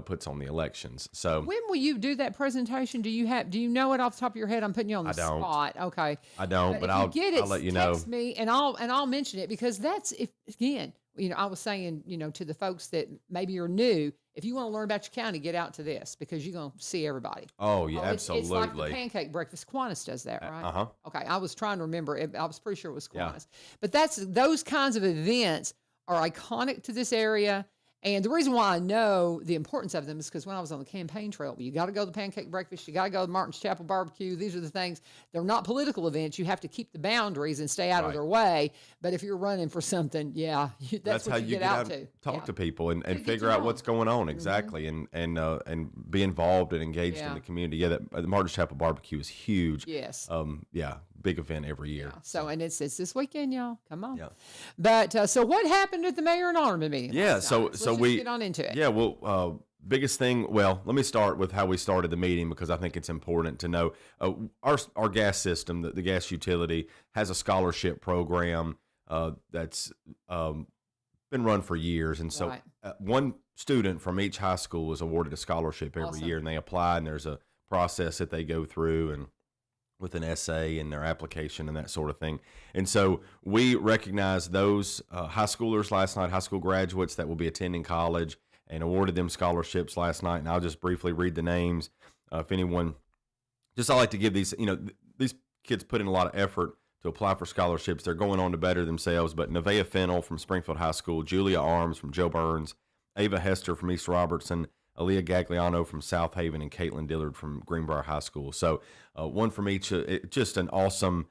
puts on the elections. So When will you do that presentation? Do you know it off the top of your head? I'm putting you on the I don't. spot. Okay. I don't, but if I'll you get it, I'll let you know. text me and I'll mention it because that's if again, I was saying, to the folks that maybe you're new, if you want to learn about your county, get out to this because you're going to see everybody. Oh yeah, It's like the absolutely. pancake breakfast. Kiwanis does that, right? Uh-huh. Okay, I was trying to remember. I was pretty sure it was Yeah. Kiwanis. But those kinds of events are iconic to this area. And the reason why I know the importance of them is because when I was on the campaign trail, you got to go to the pancake breakfast, you got to go to Martin's Chapel Barbecue. These are the things. They're not political events. You have to keep the boundaries and stay out of Right. their way. But if you're running for something, that's how what you get out to. talk Yeah. to people and get figure to out know what's going on exactly and be involved and engaged in Yeah. the community. Yeah, the Martin's Chapel Barbecue is huge. Yes. Yeah, big event every year. So, and it's this weekend, y'all. Come on. Yeah. But so what happened at the mayor and alderman meeting? Yeah, last so night? so Let's we just get on into it. Yeah, well, biggest thing. Well, let me start with how we started the meeting because I think it's important to know our gas system, the gas utility, has a scholarship program that's been run for years, and so Right. one student from each high school is awarded a scholarship every Awesome. year, and they apply, and there's a process that they go through and with an essay and their application and that sort of thing. And so we recognize those high schoolers last night, high school graduates that will be attending college, and awarded them scholarships last night. And I'll just briefly read the names. If anyone, I like to give these, these kids put in a lot of effort to apply for scholarships. They're going on to better themselves. But Nevaeh Fennell from Springfield High School, Julia Arms from Joe Burns, Ava Hester from East Robertson, Aaliyah Gagliano from South Haven, and Caitlin Dillard from Greenbrier High School. So one from each. Just an awesome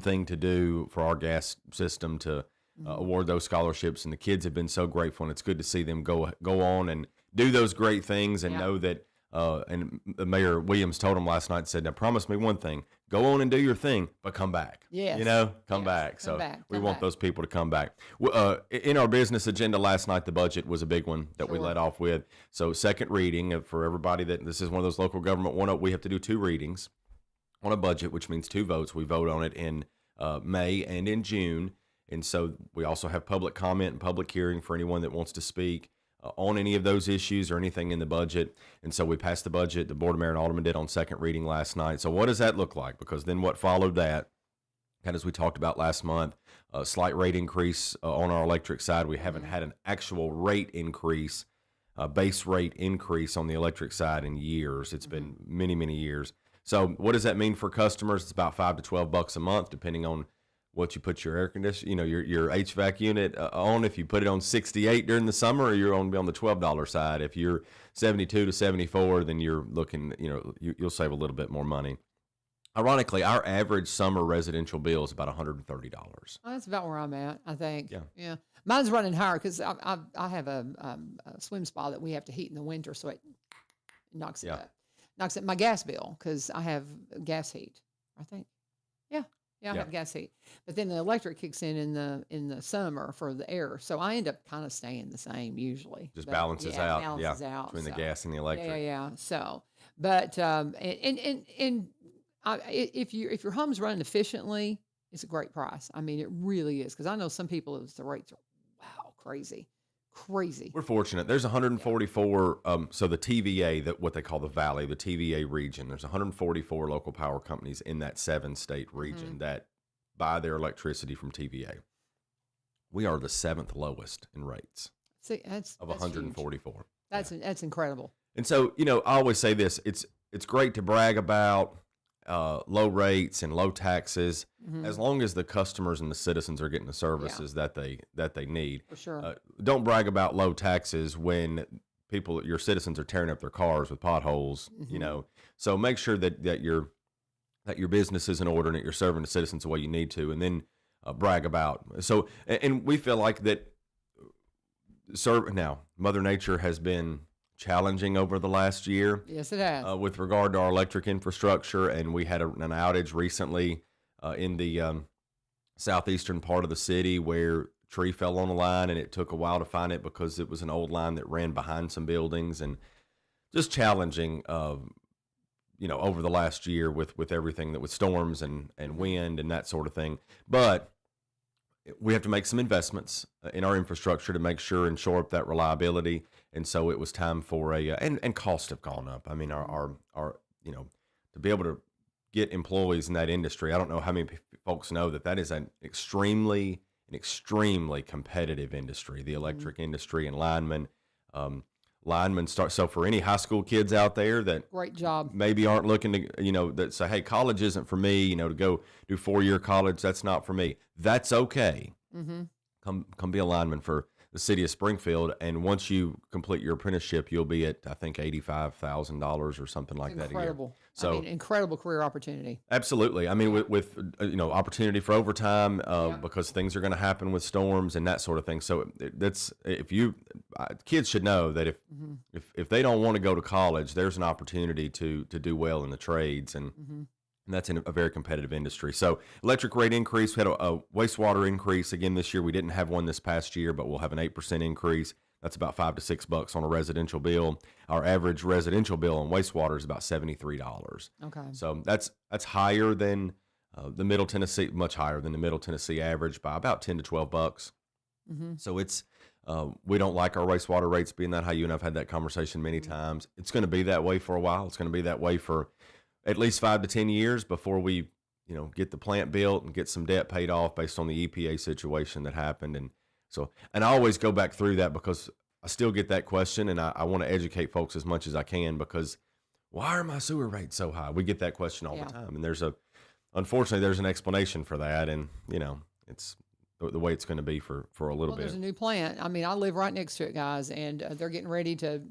thing to do for our gas system to award those scholarships. And the kids have been so grateful, and it's good to see them go on and do those great things and know that. And Mayor Williams told them last night, said, "Now promise me one thing: go on and do your thing, but come back. Yes. Come Yes. back." Come So back. we Come want back. those people to come back. In our business agenda last night, the budget was a big one that we Sure. led off with. So second reading for everybody that this is one of those local government we have to do 2 readings on a budget, which means 2 votes. We vote on it in May and in June, and so we also have public comment and public hearing for anyone that wants to speak on any of those issues or anything in the budget. And so we passed the budget. The Board of Mayor and Alderman did on second reading last night. So what does that look like? Because then what followed that, kind of as we talked about last month, a slight rate increase on our electric side. We haven't had an actual rate increase, base rate increase on the electric side in years. It's been many, many years. So what does that mean for customers? It's about $5 to $12 a month, depending on what you put your air conditioner, your HVAC unit on. If you put it on 68 during the summer, you're going to be on the $12 side. If you're 72 to 74, then you're looking, you'll save a little bit more money. Ironically, our average summer residential bill is about $130. Well, that's about where I'm at, I think. Yeah. Mine's running higher because I have a swim spa that we have to heat in the winter, so it knocks it up. Knocks up my gas bill because I have gas heat, I think. Yeah, I have gas heat. But then the electric kicks in the summer for the air. So I end up kind of staying the same usually. Just But, balances out. Balances out. Between the so. gas and the electric. Yeah. So, But if your home's running efficiently, it's a great price. I mean, it really is, because I know some people, the rates are crazy. We're fortunate. There's 144. So the TVA, that what they call the Valley, the TVA region. There's 144 local power companies in that 7-state region that buy their electricity from TVA. We are the 7th lowest in rates. See, that's 144. Huge. That's incredible. And so, I always say this: it's great to brag about low rates and low taxes, as long as the customers and the citizens are getting the services that they need. For sure. Don't brag about low taxes when your citizens are tearing up their cars with potholes. So make sure that your business is in order and that you're serving the citizens the way you need to, and then brag about. So, and we feel like that. Now, Mother Nature has been challenging over the last year. Yes, it has. With regard to our electric infrastructure, and we had an outage recently in the southeastern part of the city where a tree fell on a line, and it took a while to find it because it was an old line that ran behind some buildings, and just challenging, over the last year with everything that with storms and wind and that sort of thing. But we have to make some investments in our infrastructure to make sure and shore up that reliability. And so it was time for and costs have gone up. I mean, our to be able to get employees in that industry, I don't know how many folks know that is an extremely competitive industry, the electric industry, and linemen start. So for any high school kids out there that great job maybe aren't looking to, that say, hey, college isn't for me, to go do 4-year college, that's not for me. That's okay. Come be a lineman for the city of Springfield, and once you complete your apprenticeship, you'll be at, I think, $85,000 or something like that a year. Incredible. So, incredible career opportunity. Absolutely. I mean, with opportunity for overtime, because things are going to happen with storms and that sort of thing. So that's kids should know that if they don't want to go to college, there's an opportunity to do well in the trades, and that's in a very competitive industry. So electric rate increase, we had a wastewater increase again this year. We didn't have one this past year, but we'll have an 8% increase. That's about $5 to $6 on a residential bill. Our average residential bill on wastewater is about $73. Okay. So that's higher than the Middle Tennessee, much higher than the Middle Tennessee average by about $10 to $12. So it's we don't like our wastewater rates being that high. You and I've had that conversation many times. It's going to be that way for a while. It's going to be that way for at least 5 to 10 years before we, get the plant built and get some debt paid off based on the EPA situation that happened. And I always go back through that because I still get that question, and I want to educate folks as much as I can, because why are my sewer rates so high? We get that question all the time. And unfortunately, there's an explanation for that. And, it's the way it's going to be for a little bit. There's a new plant. I mean, I live right next to it, guys, and they're getting ready to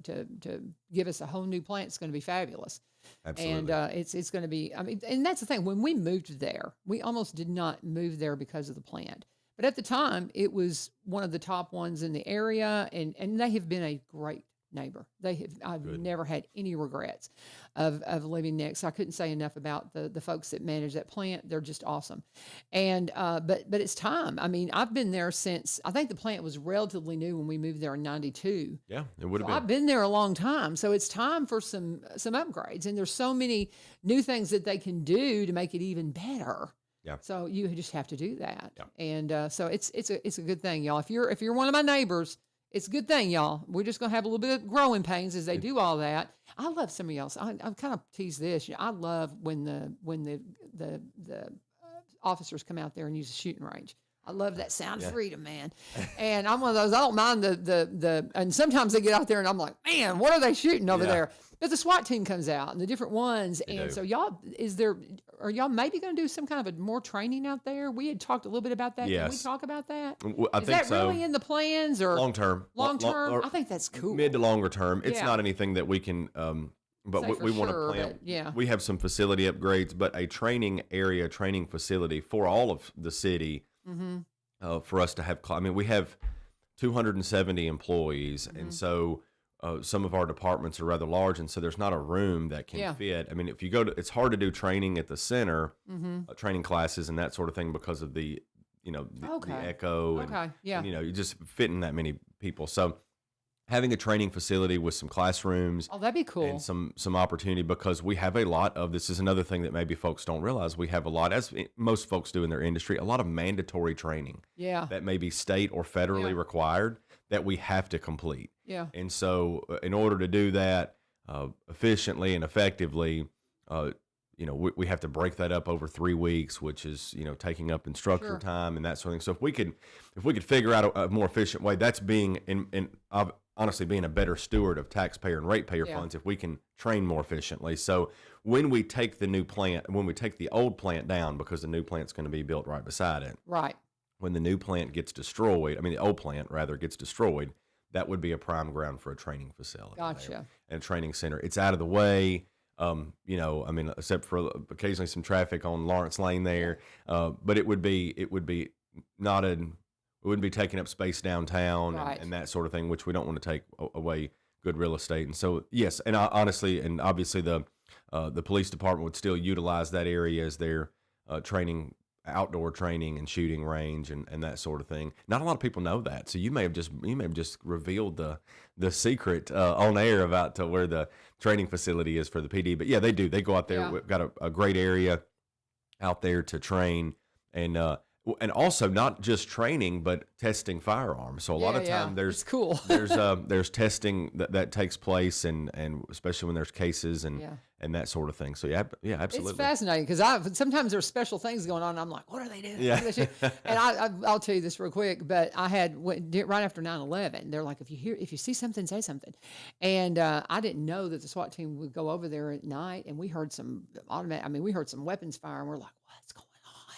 give us a whole new plant. It's going to be fabulous. Absolutely. And it's going to be, and that's the thing. When we moved there, we almost did not move there because of the plant. But at the time, it was one of the top ones in the area, and they have been a great neighbor. I've never had any regrets of living next. I couldn't say enough about the folks that manage that plant. They're just awesome. And but it's time. I mean, I've been there since, I think the plant was relatively new when we moved there in 92. Yeah, it would have been. I've been there a long time. So it's time for some upgrades. And there's so many new things that they can do to make it even better. Yeah. So you just have to do that. Yeah. And so it's a good thing, y'all. If you're one of my neighbors, it's a good thing, y'all. We're just going to have a little bit of growing pains as they do all that. I love somebody else. I kind of tease this. I love when the officers come out there and use a shooting range. I love that sound of freedom, man. And I'm one of those, I don't mind and sometimes they get out there and I'm like, man, what are they shooting over there? But the SWAT team comes out and the different ones. So are y'all maybe going to do some kind of a more training out there? We had talked a little bit about that. Yes. Can we talk about that? I Is think that so. really in the plans or Long term? I think that's cool. Mid to longer term. It's not anything that we can, but Say we for want sure, to plan. but We have some facility upgrades, but a training facility for all of the city for us to have. We have 270 employees, and so some of our departments are rather large, and so there's not a room that can fit. I mean, if you go to, it's hard to do training at the center, training classes and that sort of thing because of the, the echo. And, you just fitting that many people. So having a training facility with some classrooms Oh, that'd be cool. and some opportunity, because we have a lot of, this is another thing that maybe folks don't realize, we have a lot, as most folks do in their industry, a lot of mandatory training Yeah. that may be state or federally required that we have to complete. Yeah. And so in order to do that efficiently and effectively, we have to break that up over 3 weeks, which is, taking up instructor time and that sort of thing. So if we could figure out a more efficient way, that's being honestly being a better steward of taxpayer and ratepayer funds, if we can train more efficiently. So when we take the old plant down, because the new plant's going to be built right beside it, Right. when the new plant gets destroyed, the old plant rather gets destroyed, that would be a prime ground for a training facility. Gotcha. There, and a training center. It's out of the way. Except for occasionally some traffic on Lawrence Lane there, but it wouldn't be taking up space downtown and that sort of thing, which we don't want to take away good real estate. And so, yes, and honestly, and obviously the police department would still utilize that area as their outdoor training and shooting range and that sort of thing. Not a lot of people know that. So you may have just revealed the secret on air about where the training facility is for the PD. But yeah, they do. They go out there. Yeah. We've got a great area out there to train, and also not just training, but testing firearms. So a lot of time there's cool. there's testing that takes place, and especially when there's cases and that sort of thing. So yeah, absolutely. It's fascinating because sometimes there's special things going on. And I'm like, what are they doing? Yeah. And I'll tell you this real quick, but I had right after 9/11. They're like, if you see something, say something. And I didn't know that the SWAT team would go over there at night, and we heard some weapons fire, and we're like, what's going on?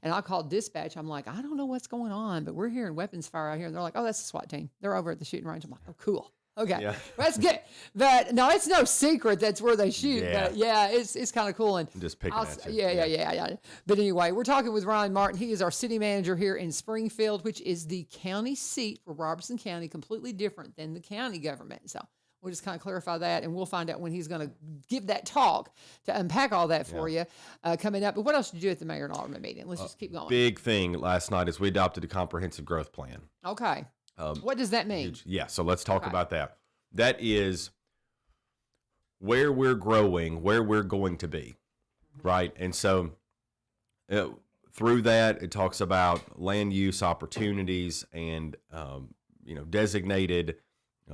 And I called dispatch. I'm like, I don't know what's going on, but we're hearing weapons fire out here. And they're like, oh, that's the SWAT team. They're over at the shooting range. I'm like, oh, cool. Okay, that's good. But no, it's no secret that's where they shoot. Yeah. But it's kind of cool. And I'm just picking at you. Yeah. But anyway, we're talking with Ryan Martin. He is our city manager here in Springfield, which is the county seat for Robertson County, completely different than the county government. So we'll just kind of clarify that, and we'll find out when he's going to give that talk to unpack all that for you coming up. But what else did you do at the mayor and alderman meeting? Let's just keep going. Big thing last night is we adopted a comprehensive growth plan. Okay. What does that mean? Yeah, so let's talk about that. That is where we're growing, where we're going to be, right? And so through that, it talks about land use opportunities and, designated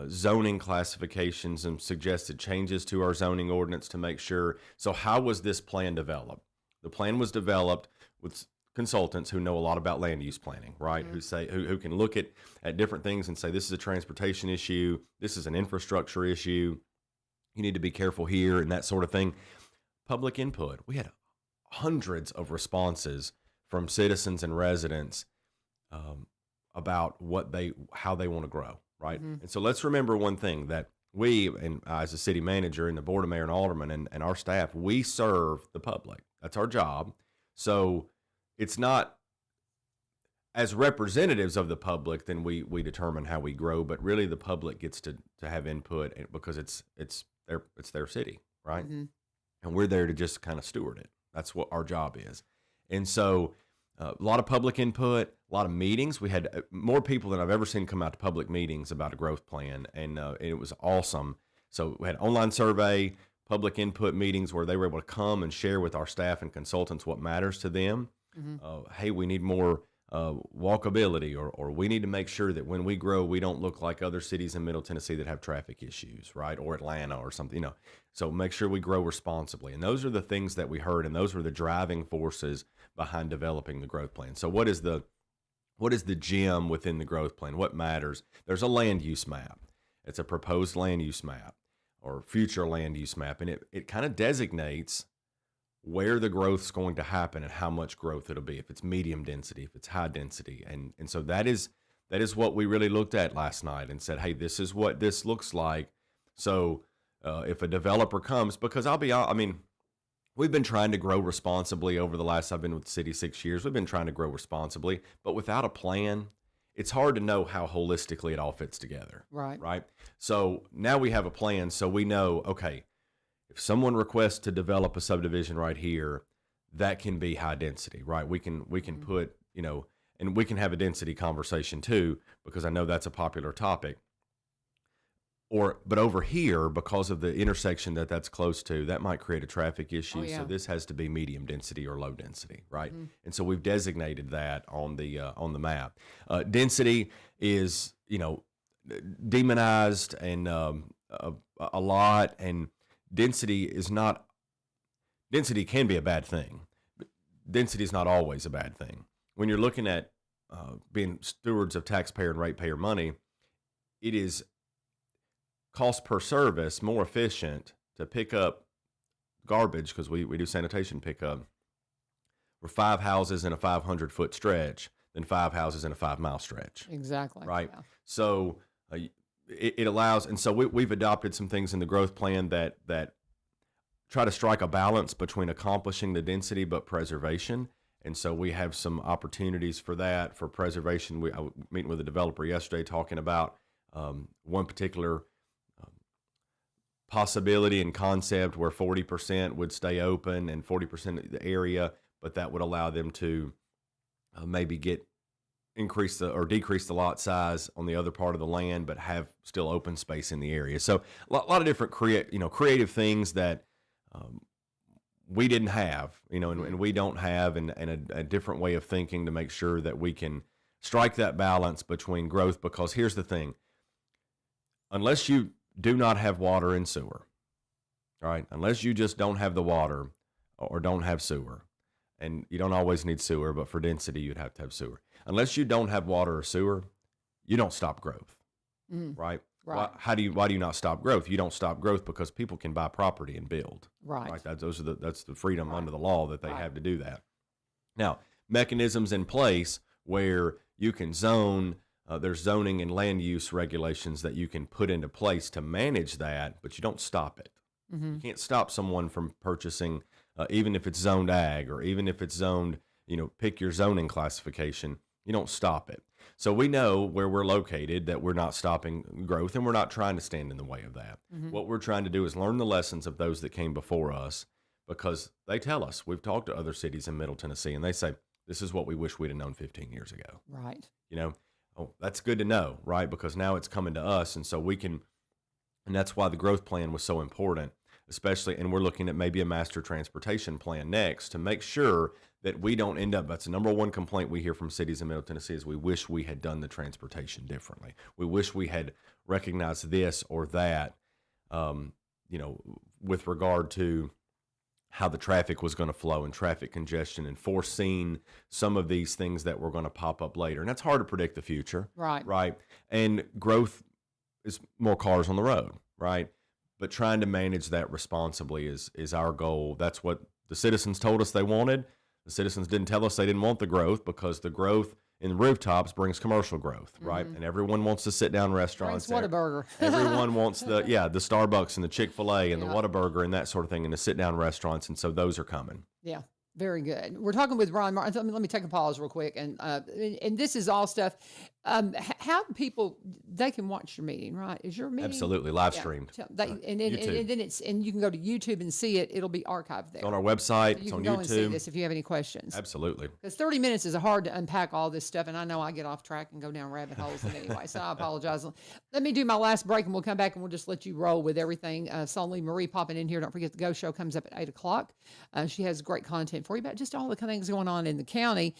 zoning classifications and suggested changes to our zoning ordinance to make sure. So how was this plan developed? The plan was developed with consultants who know a lot about land use planning, right? Mm-hmm. Who can look at different things and say, this is a transportation issue, this is an infrastructure issue, you need to be careful here, and that sort of thing. Public input. We had hundreds of responses from citizens and residents about how they want to grow, right? Mm-hmm. And so let's remember one thing, that we, and as a city manager and the board of mayor and aldermen and our staff, we serve the public. That's our job. So it's not, as representatives of the public, then we determine how we grow, but really the public gets to have input because it's their city, right? Mm-hmm. And we're there to just kind of steward it. That's what our job is. And so a lot of public input, a lot of meetings. We had more people than I've ever seen come out to public meetings about a growth plan, and it was awesome. So we had online survey, public input meetings where they were able to come and share with our staff and consultants what matters to them. Mm-hmm. Hey, we need more walkability, or we need to make sure that when we grow, we don't look like other cities in Middle Tennessee that have traffic issues, right? Or Atlanta or something, So make sure we grow responsibly. And those are the things that we heard, and those were the driving forces behind developing the growth plan. So what is the gem within the growth plan? What matters? There's a land use map. It's a proposed land use map or future land use map, and it kind of designates where the growth's going to happen and how much growth it'll be, if it's medium density, if it's high density. And so that is what we really looked at last night and said, hey, this is what this looks like. So if a developer comes, because we've been trying to grow responsibly over the last, I've been with the city 6 years, we've been trying to grow responsibly, but without a plan, it's hard to know how holistically it all fits together. Right. So now we have a plan, so we know, okay, if someone requests to develop a subdivision right here, that can be high density, right? We can put, and we can have a density conversation too, because I know that's a popular topic. but over here, because of the intersection that's close to, that might create a traffic issue. yeah. So this has to be medium density or low density, right? And so we've designated that on the map. Density is, demonized and a lot, and density can be a bad thing, but density is not always a bad thing. When you're looking at being stewards of taxpayer and ratepayer money, it is cost per service more efficient to pick up garbage, because we do sanitation pickup, for 5 houses in a 500-foot stretch than 5 houses in a 5-mile stretch. Exactly. Right. Yeah. So it allows, and so we've adopted some things in the growth plan that try to strike a balance between accomplishing the density but preservation. And so we have some opportunities for that, for preservation. I was meeting with a developer yesterday talking about one particular possibility and concept where 40% would stay open and 40% of the area, but that would allow them to maybe decrease the lot size on the other part of the land, but have still open space in the area. So a lot of different creative things that we didn't have, and we don't have, and a different way of thinking to make sure that we can strike that balance between growth. Because here's the thing: unless you do not have water and sewer, right? Unless you just don't have the water or don't have sewer, and you don't always need sewer, but for density, you'd have to have sewer. Unless you don't have water or sewer, you don't stop growth, right? Right. Why do you not stop growth? You don't stop growth because people can buy property and build. Right. That's the freedom under the law that they have to do that. Now, mechanisms in place where you can zone. There's zoning and land use regulations that you can put into place to manage that, but you don't stop it. You can't stop someone from purchasing, even if it's zoned ag or even if it's zoned, pick your zoning classification. You don't stop it. So we know where we're located that we're not stopping growth, and we're not trying to stand in the way of that. What we're trying to do is learn the lessons of those that came before us, because they tell us, we've talked to other cities in Middle Tennessee, and they say, this is what we wish we'd have known 15 years ago. Right. Oh, that's good to know, right? Because now it's coming to us, and so we can, and that's why the growth plan was so important, especially, and we're looking at maybe a master transportation plan next to make sure that we don't end up, that's the number one complaint we hear from cities in Middle Tennessee, is we wish we had done the transportation differently. We wish we had recognized this or that, with regard to how the traffic was going to flow and traffic congestion, and foreseen some of these things that were going to pop up later. And that's hard to predict the future. Right. And growth is more cars on the road, right? But trying to manage that responsibly is our goal. That's what the citizens told us they wanted. The citizens didn't tell us they didn't want the growth, because the growth in rooftops brings commercial growth, right? And everyone wants the sit-down restaurants. Whataburger. Everyone wants the Starbucks and the Chick-fil-A and the Whataburger and that sort of thing, and the sit-down restaurants, and so those are coming. Yeah. Very good. We're talking with Ron Martin. Let me take a pause real quick. And this is all stuff. How do people, they can watch your meeting, right? Is your meeting? Absolutely. Live streamed. And then you can go to YouTube and see it. It'll be archived there. It's on our website. So it's on you can go YouTube. and see this if you have any questions. Absolutely. Because 30 minutes is hard to unpack all this stuff. And I know I get off track and go down rabbit holes anyway. So I apologize. Let me do my last break, and we'll come back and we'll just let you roll with everything. Solely Marie popping in here. Don't forget the Go Show comes up at 8 o'clock. She has great content for you about just all the things going on in the county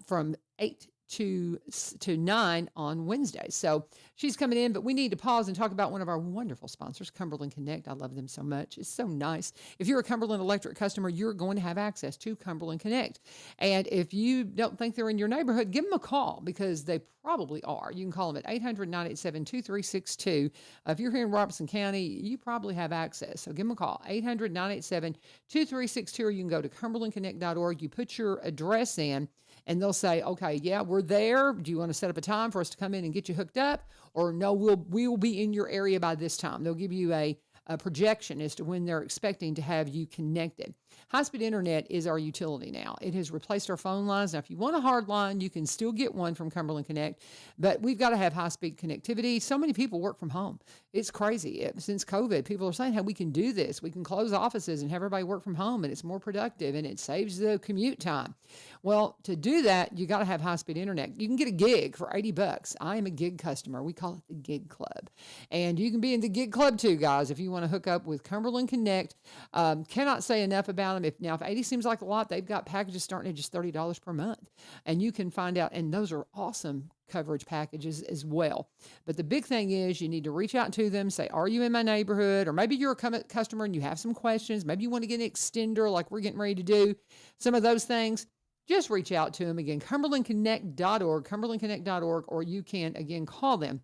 from 8 to 9 on Wednesdays. So she's coming in, but we need to pause and talk about one of our wonderful sponsors, Cumberland Connect. I love them so much. It's so nice. If you're a Cumberland Electric customer, you're going to have access to Cumberland Connect. And if you don't think they're in your neighborhood, give them a call, because they probably are. You can call them at 800-987-2362. If you're here in Robertson County, you probably have access. So give them a call, 800-987-2362, or you can go to cumberlandconnect.org. You put your address in, and they'll say, okay, yeah, we're there. Do you want to set up a time for us to come in and get you hooked up? Or no, we will be in your area by this time. They'll give you a projection as to when they're expecting to have you connected. High-speed internet is our utility now. It has replaced our phone lines. Now, if you want a hard line, you can still get one from Cumberland Connect, but we've got to have high-speed connectivity. So many people work from home. It's crazy. Since COVID, people are saying, hey, we can do this. We can close offices and have everybody work from home, and it's more productive, and it saves the commute time. Well, to do that, you got to have high-speed internet. You can get a gig for $80. I am a gig customer. We call it the Gig Club. And you can be in the Gig Club too, guys, if you want to hook up with Cumberland Connect. Cannot say enough about them. If 80 seems like a lot, they've got packages starting at just $30 per month. And you can find out, and those are awesome coverage packages as well. But the big thing is you need to reach out to them, say, are you in my neighborhood? Or maybe you're a customer and you have some questions. Maybe you want to get an extender like we're getting ready to do. Some of those things. Just reach out to them. Again, cumberlandconnect.org, cumberlandconnect.org, or you can, again, call them.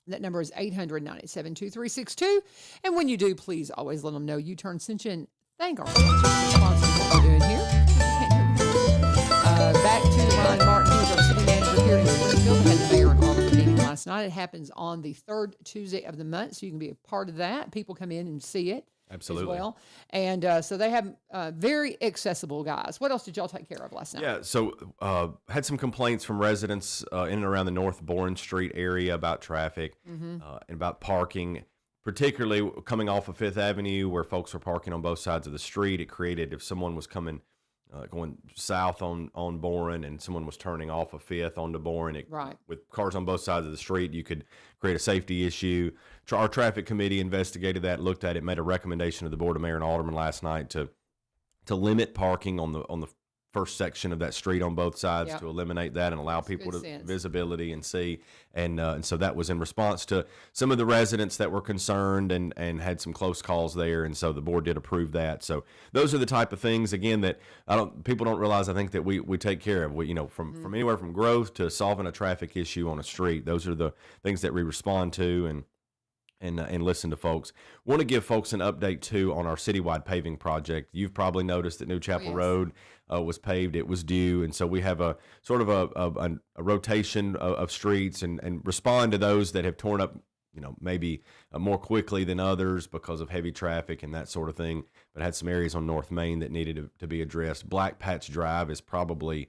That number is 800-987-2362. And when you do, please always let them know U-Turn sent you and thank our sponsors for sponsoring what we're doing here. Back to Ryan Martin, who is our city manager here in Springfield. We had the mayor and alderman meeting last night. It happens on the third Tuesday of the month, so you can be a part of that. People come in and see it. Absolutely. As well. And so they have very accessible guys. What else did y'all take care of last night? Yeah, so had some complaints from residents in and around the North Bourne Street area about traffic and about parking, particularly coming off of Fifth Avenue where folks were parking on both sides of the street. It created, if someone was coming going south on Bourne and someone was turning off of Fifth onto Bourne, with cars on both sides of the street, you could create a safety issue. Our traffic committee investigated that, looked at it, made a recommendation to the Board of Mayor and Aldermen last night to limit parking on the first section of that street on both sides, to eliminate that and allow people to visibility and see. And so that was in response to some of the residents that were concerned and had some close calls there. And so the board did approve that. So those are the type of things, again, that people don't realize, I think, that we take care of. From anywhere from growth to solving a traffic issue on a street. Those are the things that we respond to and listen to folks. Want to give folks an update too on our citywide paving project. You've probably noticed that New Chapel Road was paved. It was due, and so we have a sort of a rotation of streets and respond to those that have torn up, maybe more quickly than others because of heavy traffic and that sort of thing. But had some areas on North Main that needed to be addressed. Black Patch Drive is probably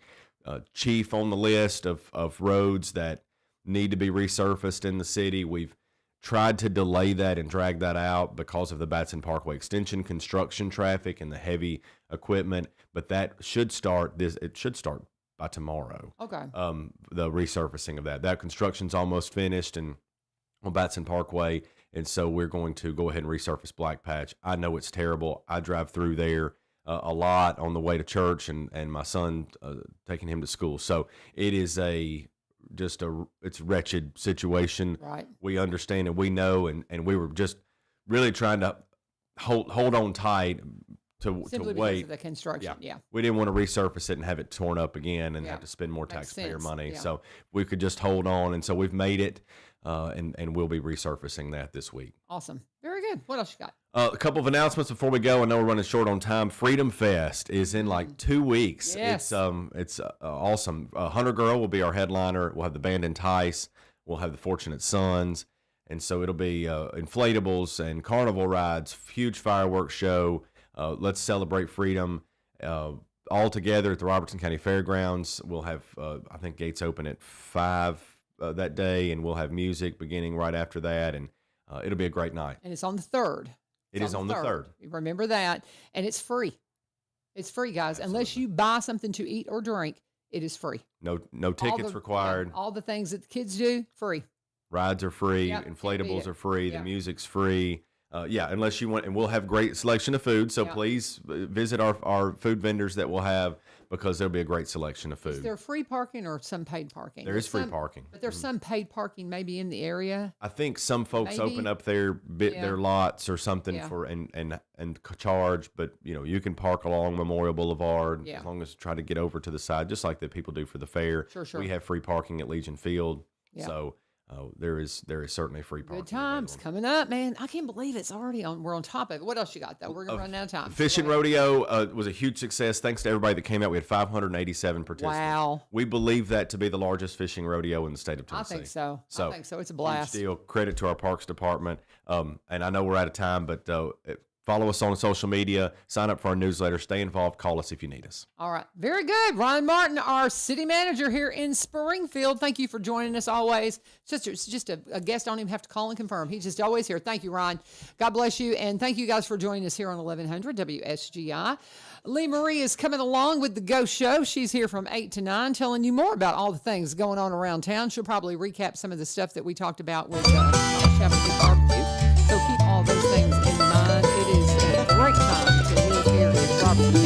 chief on the list of roads that need to be resurfaced in the city. We've tried to delay that and drag that out because of the Batson Parkway extension construction traffic and the heavy equipment, but that should start by tomorrow. Okay. The resurfacing of that construction's almost finished and on Batson Parkway, and so we're going to go ahead and resurface Black Patch. I know it's terrible. I drive through there a lot on the way to church and my son taking him to school. So it is it's a wretched situation. Right. We understand and we know, and we were just really trying to hold on tight to Simply wait. because of the construction. Yeah. We didn't want to resurface it and have it torn up again and have to spend more taxpayer money. Yeah. So we could just hold on, and so we've made it, and we'll be resurfacing that this week. Awesome. Very good. What else you got? A couple of announcements before we go. I know we're running short on time. Freedom Fest is in like 2 weeks. Yes. It's awesome. Hunter Girl will be our headliner. We'll have the band Entice. We'll have the Fortunate Sons. And so it'll be inflatables and carnival rides, huge fireworks show. Let's celebrate freedom all together at the Robertson County Fairgrounds. We'll have, I think, gates open at 5 that day, and we'll have music beginning right after that. And it'll be a great night. And it's on the 3rd. It is on the 3rd. Remember that. And it's free. It's free, guys. Absolutely. Unless you buy something to eat or drink, it is free. No tickets required. All the things that the kids do, free. Rides are free. Yep, Inflatables are free. Yep. The music's free. Unless you want, and we'll have great selection of food. So please visit our food vendors that we'll have, because there'll be a great selection of food. Is there free parking or some paid parking? There is free parking. But there's some paid parking maybe in the area. I think some folks open up their lots or something for and charge, but you can park along Memorial Boulevard as long as you try to get over to the side, just like the people do for the fair. Sure. We have free parking at Legion Field. Yeah. So there is certainly free parking. Good times coming up, man. I can't believe it's already on. We're on top of it. What else you got, though? We're going to run out of time. Fishing Rodeo was a huge success. Thanks to everybody that came out. We had 587 participants. Wow. We believe that to be the largest fishing rodeo in the state of Tennessee. I think so. I think so. It's a blast. Huge deal. Credit to our Parks Department. And I know we're out of time, but follow us on social media, sign up for our newsletter, stay involved, call us if you need us. All right. Very good. Ron Martin, our city manager here in Springfield. Thank you for joining us always. It's just a guest. I don't even have to call and confirm. He's just always here. Thank you, Ron. God bless you. And thank you guys for joining us here on 1100 WSGI. Lee Marie is coming along with the Ghost Show. She's here from 8 to 9 telling you more about all the things going on around town. She'll probably recap some of the stuff that we talked about with having a good barbecue. So keep all those things in mind. It is a great time to live here in Robertson